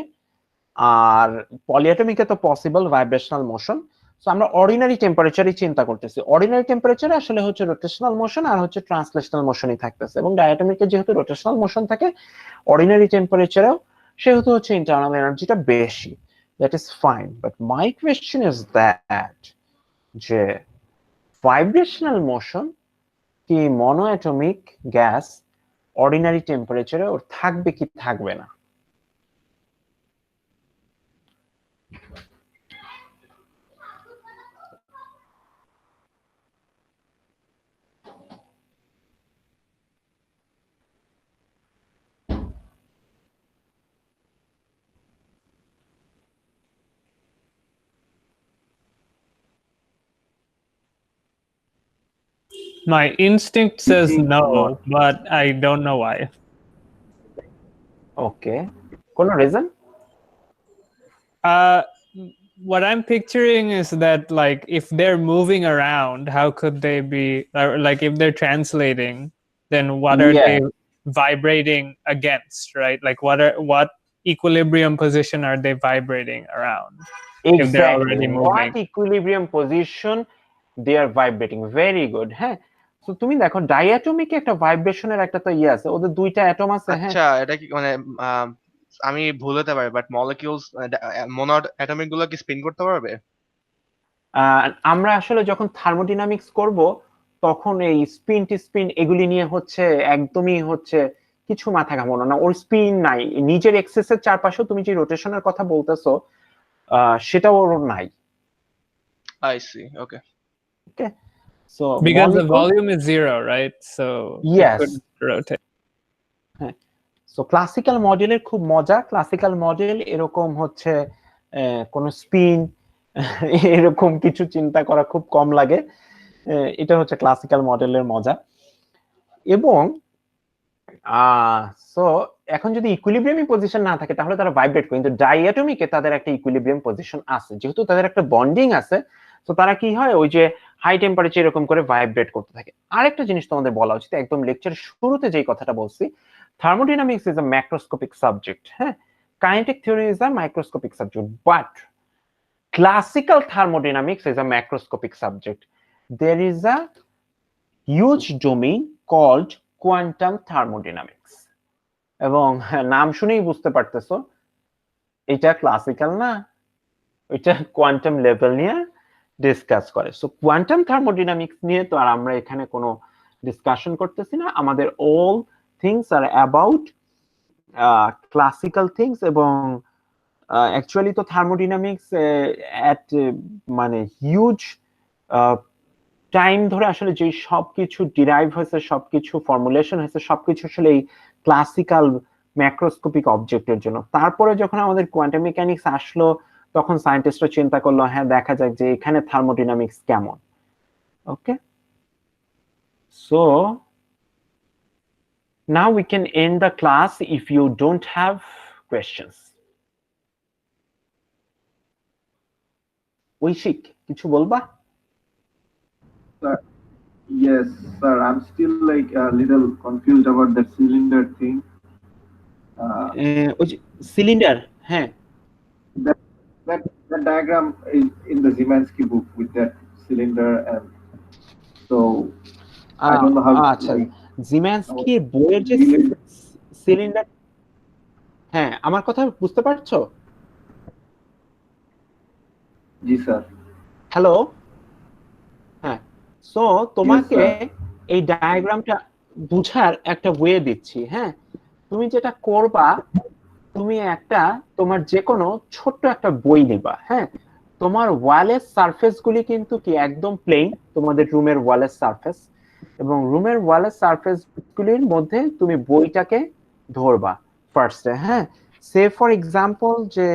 আর পলিঅ্যাটমিকে তো পসিবল ভাইব্রেশনাল মোশন। সো আমরা অর্ডিনারি টেম্পারেচারই চিন্তা করতেছি। অর্ডিনারি টেম্পারেচারে আসলে হচ্ছে রোটেশনাল মোশন আর হচ্ছে ট্রান্সলেশনাল মোশনই থাকতেছে, এবং ডায়াটমিকে যেহেতু রোটেশনাল মোশন থাকে অর্ডিনারি টেম্পারেচারেও, সেহেতু হচ্ছে ইন্টারনাল এনার্জিটা বেশি। That is fine, but my question is that যে ভাইব্রেশনাল মোশন কি মনোঅ্যাটমিক গ্যাস অর্ডিনারি টেম্পারেচারে ওর থাকবে কি থাকবে না? My instinct says no, but I don't know why. Okay. কোনো reason? What I'm picturing is that, like, if they're moving around, how could they be, like, if they're translating, then what are they vibrating against, right? Like, what equilibrium position are they vibrating around? If they're already Exactly. moving. What equilibrium position they are vibrating? Very good. হ্যাঁ, তো তুমি দেখো ডায়াটমিকে একটা ভাইব্রেশনের একটা তো ইয়ে আছে, ওদের দুইটা অ্যাটম আছে। হ্যাঁ, আচ্ছা, এটা কি মানে আমি ভুল হতে পারি, বাট মলিকিউলস মনো অ্যাটমিক গুলো কি স্পিন করতে পারবে? আমরা আসলে যখন থার্মোডাইনামিক্স করব তখন এই স্পিন এগুলি নিয়ে হচ্ছে একদমই হচ্ছে কিছু মাথা ঘামানো না। ওর স্পিন নাই, নিজের এক্সেসের চারপাশেও তুমি যে রোটেশনের কথা বলতেছো সেটা ওর নাই। I see. Okay. Okay. So Because the volume is zero, right? So yes, it couldn't rotate. So classical মডেলের খুব মজা। ক্লাসিক্যাল মডেল এরকম হচ্ছে কোন স্পিন এরকম কিছু চিন্তা করা খুব কম লাগে। এটা হচ্ছে ক্লাসিক্যাল মডেলের মজা। এবং সো এখন যদি ইকুইলিব্রিয়াম পজিশন না থাকে তাহলে তারা ভাইব্রেট করে, কিন্তু ডায়াটমিকে তাদের একটা ইকুইলিব্রিয়াম পজিশন আছে, যেহেতু তাদের একটা বন্ডিং আছে। তো তারা কি হয়, ওই যে হাই টেম্পারেচার এরকম করে ভাইব্রেট করতে থাকে। আরেকটা জিনিস তোমাদের বলা উচিত, একদম লেকচার শুরুতে যেই কথাটা বলছি, thermodynamics is a macroscopic subject. Kinetic theory is a microscopic subject, but classical thermodynamics is a macroscopic subject. There is a huge domain called quantum thermodynamics. এবং নাম শুনেই বুঝতে পারতেছো এটা ক্লাসিক্যাল না, এটা কোয়ান্টাম লেভেল নিয়ে ডিসকাস করে। সো কোয়ান্টাম থার্মোডাইনামিক্স নিয়ে তো আর আমরা এখানে কোনো ডিসকাশন করতেছি না। আমাদের all things are about classical things, এবং actually তো thermodynamics at মানে huge টাইম ধরে আসলে যে সবকিছু ডিরাইভ হয়েছে, সবকিছু ফর্মুলেশন হয়েছে, সবকিছু আসলে এই ক্লাসিক্যাল ম্যাক্রোস্কোপিক অবজেক্টের জন্য। তারপরে যখন আমাদের কোয়ান্টাম মেকানিক্স আসলো তখন সায়েন্টিস্টরা চিন্তা করলো, হ্যাঁ দেখা যাক যে এখানে থার্মোডাইনামিক্স কেমন। ওকে, so now we can end the class if you don't have questions. ঐশিক, কিছু বলবা? Yes, sir. I'm still like a little confused about the cylinder thing. Cylinder, হ্যাঁ। That diagram is in the Zimansky book with that cylinder, and so I don't know how. আচ্ছা, জিম্যানস্কির বইয়ের যে সিলিন্ডার, হ্যাঁ আমার কথা বুঝতে পারছো? জি স্যার। হ্যালো, হ্যাঁ। সো তোমাকে এই ডায়াগ্রামটা বুঝার একটা ওয়ে দিচ্ছি। হ্যাঁ, তুমি যেটা করবা, তুমি একটা তোমার যে কোনো ছোট্ট একটা বই নিবা। হ্যাঁ, তোমার ওয়ালের সারফেস গুলি কিন্তু কি একদম প্লেন, তোমাদের রুমের ওয়ালের সারফেস, এবং রুমের ওয়ালের সারফেস গুলির মধ্যে তুমি বইটাকে ধরবা ফার্স্টে। হ্যাঁ, সে ফর এক্সাম্পল যে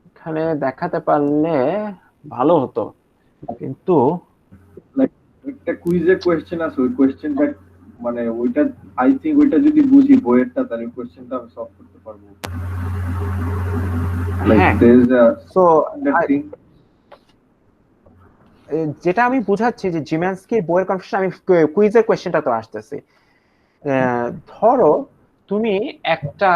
এখানে দেখাতে পারলে ভালো হতো, কিন্তু একটা কুইজের কোশ্চেন আছে, ওই কোশ্চেনটা মানে ওইটা আই থিংক ওইটা যদি বুঝি বইয়েরটা তাহলে কোশ্চেনটা আমি সলভ করতে পারবো। হ্যাঁ, সো যেটা আমি বুঝাচ্ছি যে জিম্যানস্কির বইয়ের কনফিউশন, আমি কুইজের কোশ্চেনটা তো আসতেছি। ধরো তুমি একটা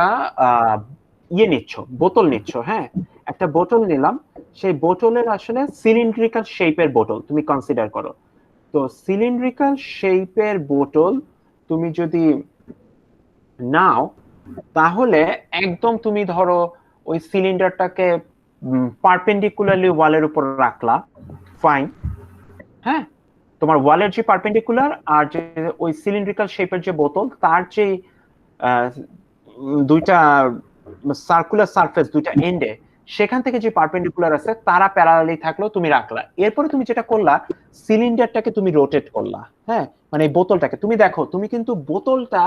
ইয়ে নিচ্ছ, বোতল নিচ্ছ। হ্যাঁ, একটা বোতল নিলাম, সেই বোতলের আসলে সিলিন্ড্রিক্যাল শেপের বোতল তুমি কনসিডার করো। তো সিলিন্ড্রিক্যাল শেপের বোতল তুমি যদি নাও, তাহলে একদম তুমি ধরো ওই সিলিন্ডারটাকে পারপেন্ডিকুলারলি ওয়ালের উপর রাখলা, ফাইন। হ্যাঁ, তোমার ওয়ালের যে পারপেন্ডিকুলার আর যে ওই সিলিন্ড্রিক্যাল শেপের যে বোতল, তার যে দুইটা সার্কুলার সারফেস, দুইটা এন্ডে, সেখান থেকে যে পারপেন্ডিকুলার আছে তারা প্যারালালি থাকলো, তুমি রাখলা। এরপরে তুমি যেটা করলা, সিলিন্ডারটাকে তুমি রোটেট করলা। হ্যাঁ, মানে এই বোতলটাকে তুমি দেখো, তুমি কিন্তু বোতলটা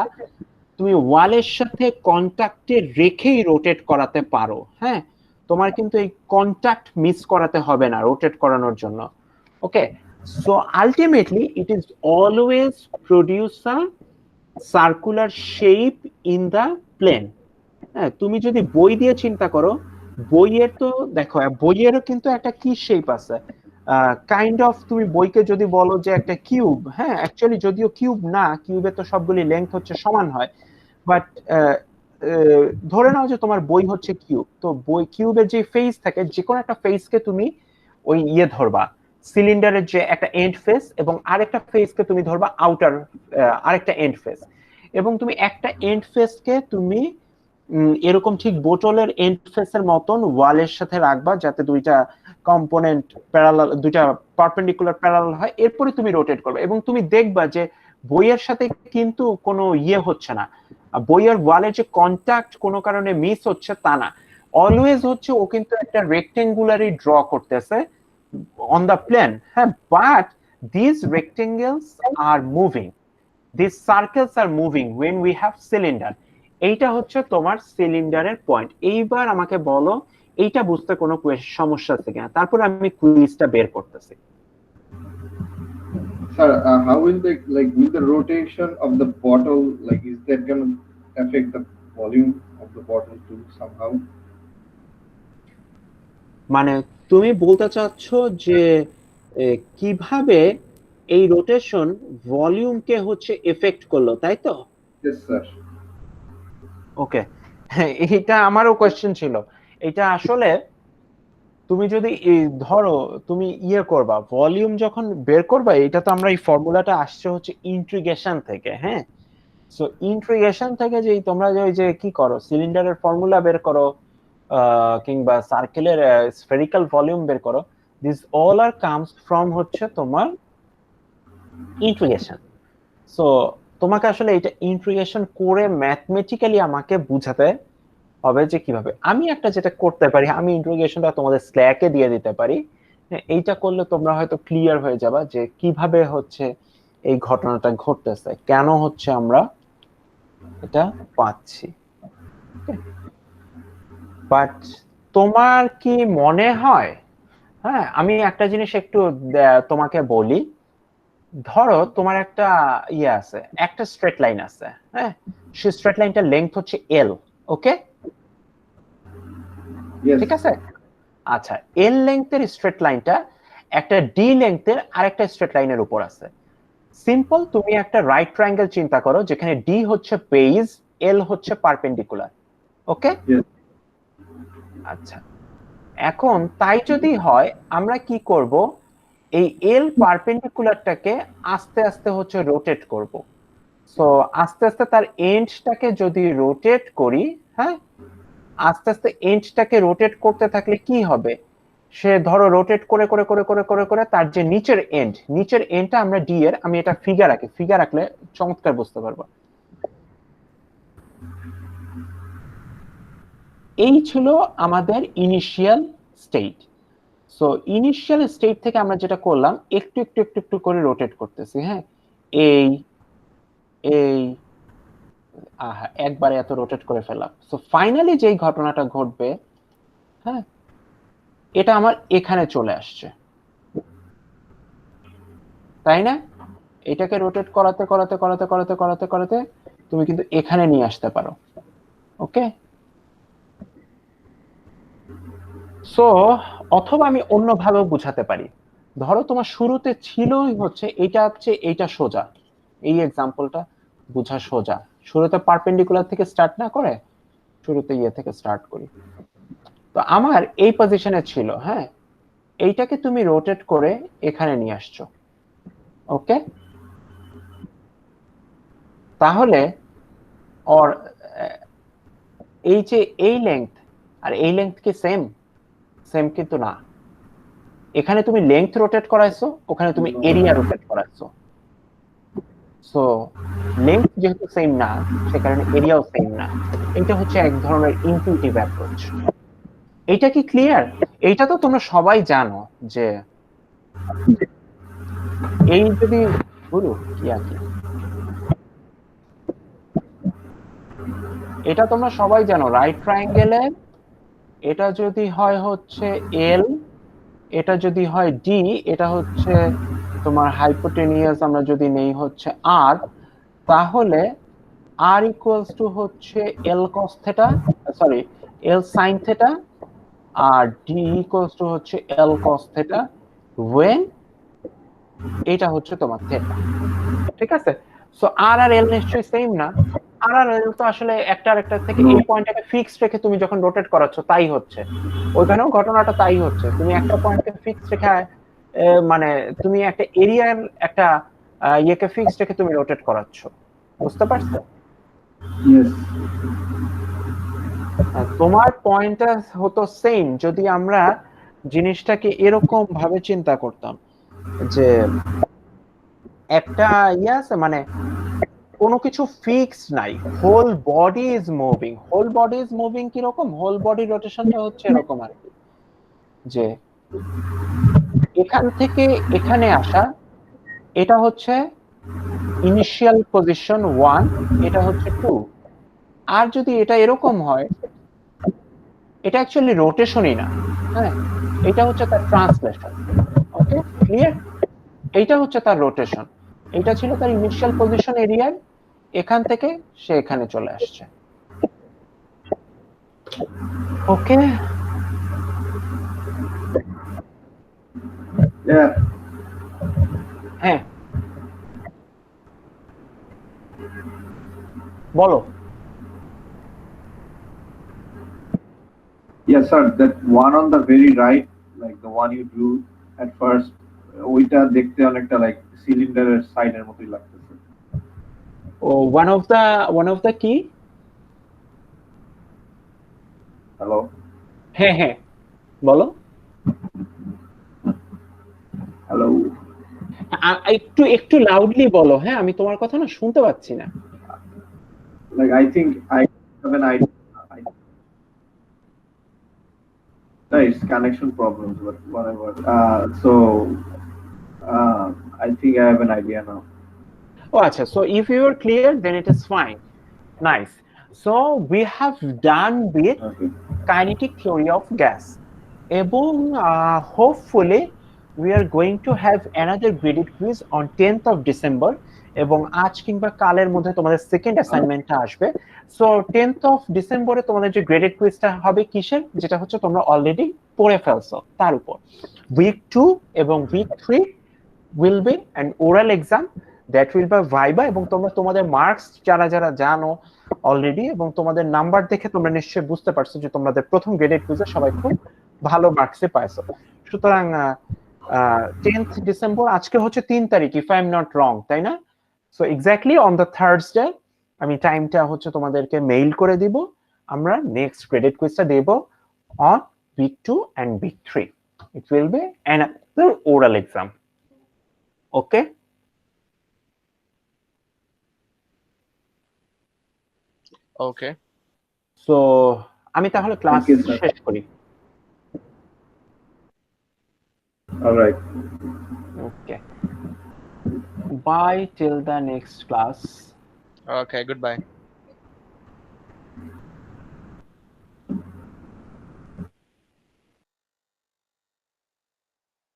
তুমি ওয়ালের সাথে কন্টাক্টে রেখেই রোটেট করাতে পারো। হ্যাঁ, তোমার কিন্তু এই কন্টাক্ট মিস করাতে হবে না রোটেট করানোর জন্য। Okay, so ultimately it is always produce a circular shape in the plane. হ্যাঁ, তুমি যদি বই দিয়ে চিন্তা করো, বইয়ের তো দেখো, বইয়েরও কিন্তু একটা কি শেপ আছে, কাইন্ড অফ। তুমি বইকে যদি বলো যে একটা কিউব, হ্যাঁ, অ্যাকচুয়ালি যদিও কিউব না, কিউবের তো সবগুলি লেন্থ হচ্ছে সমান হয়, বাট ধরে নাও যে তোমার বই হচ্ছে কিউব। তো বই কিউবের যে ফেস থাকে, যে কোনো একটা ফেসকে তুমি ওই ইয়ে ধরবা, সিলিন্ডারের যে একটা এন্ড ফেস, এবং আরেকটা ফেসকে তুমি ধরবা আউটার আরেকটা এন্ড ফেস, এবং তুমি একটা এন্ড ফেসকে তুমি এরকম ঠিক বোতলের এন্ড ফেসের মতন ওয়ালের সাথে রাখবা, যাতে দুইটা কম্পোনেন্ট প্যারালাল, দুইটা পারপেন্ডিকুলার প্যারালাল হয়। এরপরে তুমি রোটেট করবে এবং তুমি দেখবা যে বইয়ের সাথে কিন্তু কোনো ইয়ে হচ্ছে না, বইয়ের ওয়ালের যে কন্টাক্ট কোনো কারণে মিস হচ্ছে তা না, অলওয়েজ হচ্ছে ও কিন্তু একটা রেক্টেঙ্গুলারই ড্র করতেছে on the plane. But these rectangles are moving, these circles are moving when we have cylinder. এইটা হচ্ছে তোমার সিলিন্ডারের পয়েন্ট। এইবার আমাকে বলো এইটা বুঝতে কোনো সমস্যা আছে কিনা, তারপর আমি কুইজটা বের করতেছি। Sir, how will will the rotation of the bottle, is that going to affect the volume of the bottle too somehow? মানে তুমি বলতে চাচ্ছ যে কিভাবে এই রোটেশন ভলিউমকে হচ্ছে এফেক্ট করলো, তাই তো? Yes, sir. ওকে, এটা আমারও কোয়েশ্চেন ছিল। এটা আসলে তুমি যদি ধরো তুমি ইয়ে করবা, ভলিউম যখন বের করবা, এটা তো আমরা এই ফর্মুলাটা আসছে হচ্ছে ইন্টিগ্রেশন থেকে। হ্যাঁ, সো ইন্টিগ্রেশন থেকে যে তোমরা যে কি করো, সিলিন্ডারের ফর্মুলা বের করো কিংবা সার্কেলের স্ফেরিক্যাল ভলিউম বের করো, this all are comes from হচ্ছে তোমার ইন্টিগ্রেশন। সো তোমাকে আসলে এটা ইন্টিগ্রেশন করে ম্যাথমেটিক্যালি আমাকে বুঝাতে হবে যে কিভাবে। আমি একটা যেটা করতে পারি, আমি ইন্টিগ্রেশনটা তোমাদের স্ল্যাকে দিয়ে দিতে পারি। এইটা করলে তোমরা হয়তো ক্লিয়ার হয়ে যাবা যে কিভাবে হচ্ছে এই ঘটনাটা ঘটতেছে, কেন হচ্ছে আমরা এটা পাচ্ছি। বাট তোমার কি মনে হয়, হ্যাঁ আমি একটা জিনিস একটু তোমাকে বলি, ধরো তোমার একটা ইয়ে আছে, একটা স্ট্রেট লাইন আছে। হ্যাঁ, সেই স্ট্রেট লাইনটার লেংথ হচ্ছে এল। ওকে, ঠিক আছে। আচ্ছা, এল লেংথের স্ট্রেট লাইনটা একটা ডি লেংথের আরেকটা স্ট্রেট লাইনের উপর আছে। সিম্পল, তুমি একটা রাইট ট্রায়াঙ্গেল চিন্তা করো, যেখানে ডি হচ্ছে বেস, এল হচ্ছে পারপেন্ডিকুলার। ওকে, আচ্ছা, এখন তাই যদি হয়, আমরা কি করব, এই এল পারপেন্ডিকুলারটাকে আস্তে আস্তে হচ্ছে রোটেট করব। সো আস্তে আস্তে তার এন্ডটাকে যদি রোটেট করি, হ্যাঁ, আস্তে আস্তে এন্ডটাকে রোটেট করতে থাকলে কি হবে, সে ধরো রোটেট করে করে করে করে করে করে তার যে নিচের এন্ডটা আমরা ডি এর, আমি এটা ফিগার আঁকি, ফিগার আঁকলে চমৎকার বুঝতে পারবো। এই ছিল আমাদের initial state. So initial state থেকে আমরা যেটা করলাম একটু একটু একটু একটু করে রোটেট করতেছি, হ্যাঁ, এই এই একবারে এত রোটেট করে ফেললাম। সো ফাইনালি যেই ঘটনাটা ঘটবে, হ্যাঁ, এটা আমার এখানে চলে আসছে, তাই না? এটাকে রোটেট করাতে করাতে করাতে করাতে করাতে করাতে তুমি কিন্তু এখানে নিয়ে আসতে পারো। ওকে, সো অথবা আমি অন্যভাবেও বুঝাতে পারি। ধরো তোমার শুরুতে ছিলই হচ্ছে এইটা সোজা, এই এক্সাম্পলটা বুঝা সোজা। শুরুতে পারপেন্ডিকুলার থেকে স্টার্ট না করে শুরুতে থেকে স্টার্ট করি। তো আমার এই পজিশনে ছিল, হ্যাঁ, এইটাকে তুমি রোটেট করে এখানে নিয়ে আসছো। ওকে, তাহলে অর এই যে এই লেংথ আর এই লেংথ কি সেম? সেম কিন্তু না। এখানে তুমি লেংথ রোটেট করাইছো, ওখানে তুমি এরিয়া রোটেট করাইছো। সো লেংথ যেহেতু সেম না, সে কারণে এরিয়াও সেম না। এটা হচ্ছে এক ধরনের ইনটুইটিভ অ্যাপ্রোচ। এটা কি ক্লিয়ার? এইটা তো তোমরা সবাই জানো যে এই যদি বলো কি আছে, এটা তোমরা সবাই জানো রাইট ট্রায়াঙ্গেলে এটা যদি হয় হচ্ছে এল, এটা যদি হয় ডি, এটা হচ্ছে তোমার হাইপোটেনিয়াস আমরা যদি নেই হচ্ছে আর, তাহলে আর ইকুয়ালস টু হচ্ছে l cos theta, sorry l sine theta, আর ডি ইকুয়ালস টু হচ্ছে এল কস থেটা ওয়েন এটা হচ্ছে তোমার থেটা। ঠিক আছে? সো আর আর এল নিশ্চয়ই সেম না। আর আর এল তো আসলে একটা আরেকটা থেকে এই পয়েন্টটাকে ফিক্সড রেখে তুমি যখন রোটেট করাচ্ছ তাই হচ্ছে। ওইখানেও ঘটনাটা তাই হচ্ছে, তুমি একটা পয়েন্টকে ফিক্সড রেখে মানে তুমি একটা এরিয়ার একটা ইয়েকে ফিক্সড রেখে তুমি রোটেট করাচ্ছ। বুঝতে পারছো? Yes. তোমার পয়েন্টটা হতো সেম যদি আমরা জিনিসটাকে এরকম ভাবে চিন্তা করতাম যে একটা ইয়ে আছে, মানে কোনো কিছু ফিক্স নাই, whole body is moving. Whole body is moving কিরকম? হোল বডি রোটেশনটা হচ্ছে এরকম আর কি, যে এখান থেকে এখানে আসা, এটা হচ্ছে ইনিশিয়াল পজিশন 1, এটা হচ্ছে 2। আর যদি এটা এরকম হয়, এটা অ্যাকচুয়ালি রোটেশনই না, হ্যাঁ, এটা হচ্ছে তার ট্রান্সলেশন। ওকে, ক্লিয়ার? এইটা হচ্ছে তার রোটেশন। এটা ছিল তার ইনিশিয়াল পজিশন এরিয়ার, এখান থেকে সে এখানে চলে আসছে। ওকে, Yeah. হ্যাঁ বলো। Yes, sir. That one on the very right, like the one you drew at first, ওইটা দেখতে অনেকটা like সিলিন্ডারের সাইডের মতোই লাগতেছে। ও ওয়ান অফ দ্য কি? হ্যালো, হ্যাঁ হ্যাঁ বলো। হ্যালো। একটু একটু লাউডলি বলো, হ্যাঁ, আমি তোমার কথা না শুনতে পাচ্ছি না। Like I think I have an idea. It's connection problems, but whatever. I think I have an idea now. Oh, acha. So if you are clear, then it is fine. Nice. So we have done with Okay. kinetic theory of gas. এবং hopefully we are going to have another graded quiz on 10th of December. এবং আজ কিংবা কালের মধ্যে তোমাদের সেকেন্ড অ্যাসাইনমেন্টটা আসবে। সো 10th of December তোমাদের যে গ্রেডেড কুইজটা হবে কিসের, যেটা হচ্ছে তোমরা অলরেডি পড়ে ফেলছো তার উপর। উইক 2 এবং week 3 will be an oral exam, that will be viva, এবং তোমরা তোমাদের মার্কস যারা যারা জানো অলরেডি এবং তোমাদের নাম্বার দেখে তোমরা নিশ্চয়ই বুঝতে পারছো যে তোমাদের প্রথম গ্রেডেড কুইজে সবাই খুব ভালো মার্কসে পাইছো। সুতরাং 10th December আজকে হচ্ছে 3 তারিখ, if I am not wrong, তাই না? So exactly on the Thursday আমি টাইমটা হচ্ছে তোমাদেরকে মেইল করে দিব। আমরা নেক্সট গ্রেডেড কুইজটা দেব on week 2 and week 3. It will be another oral exam. Okay? Okay. So আমি তাহলে ক্লাস Thank you, sir. শেষ করি। All right. Okay. Bye till the next class. Okay, goodbye.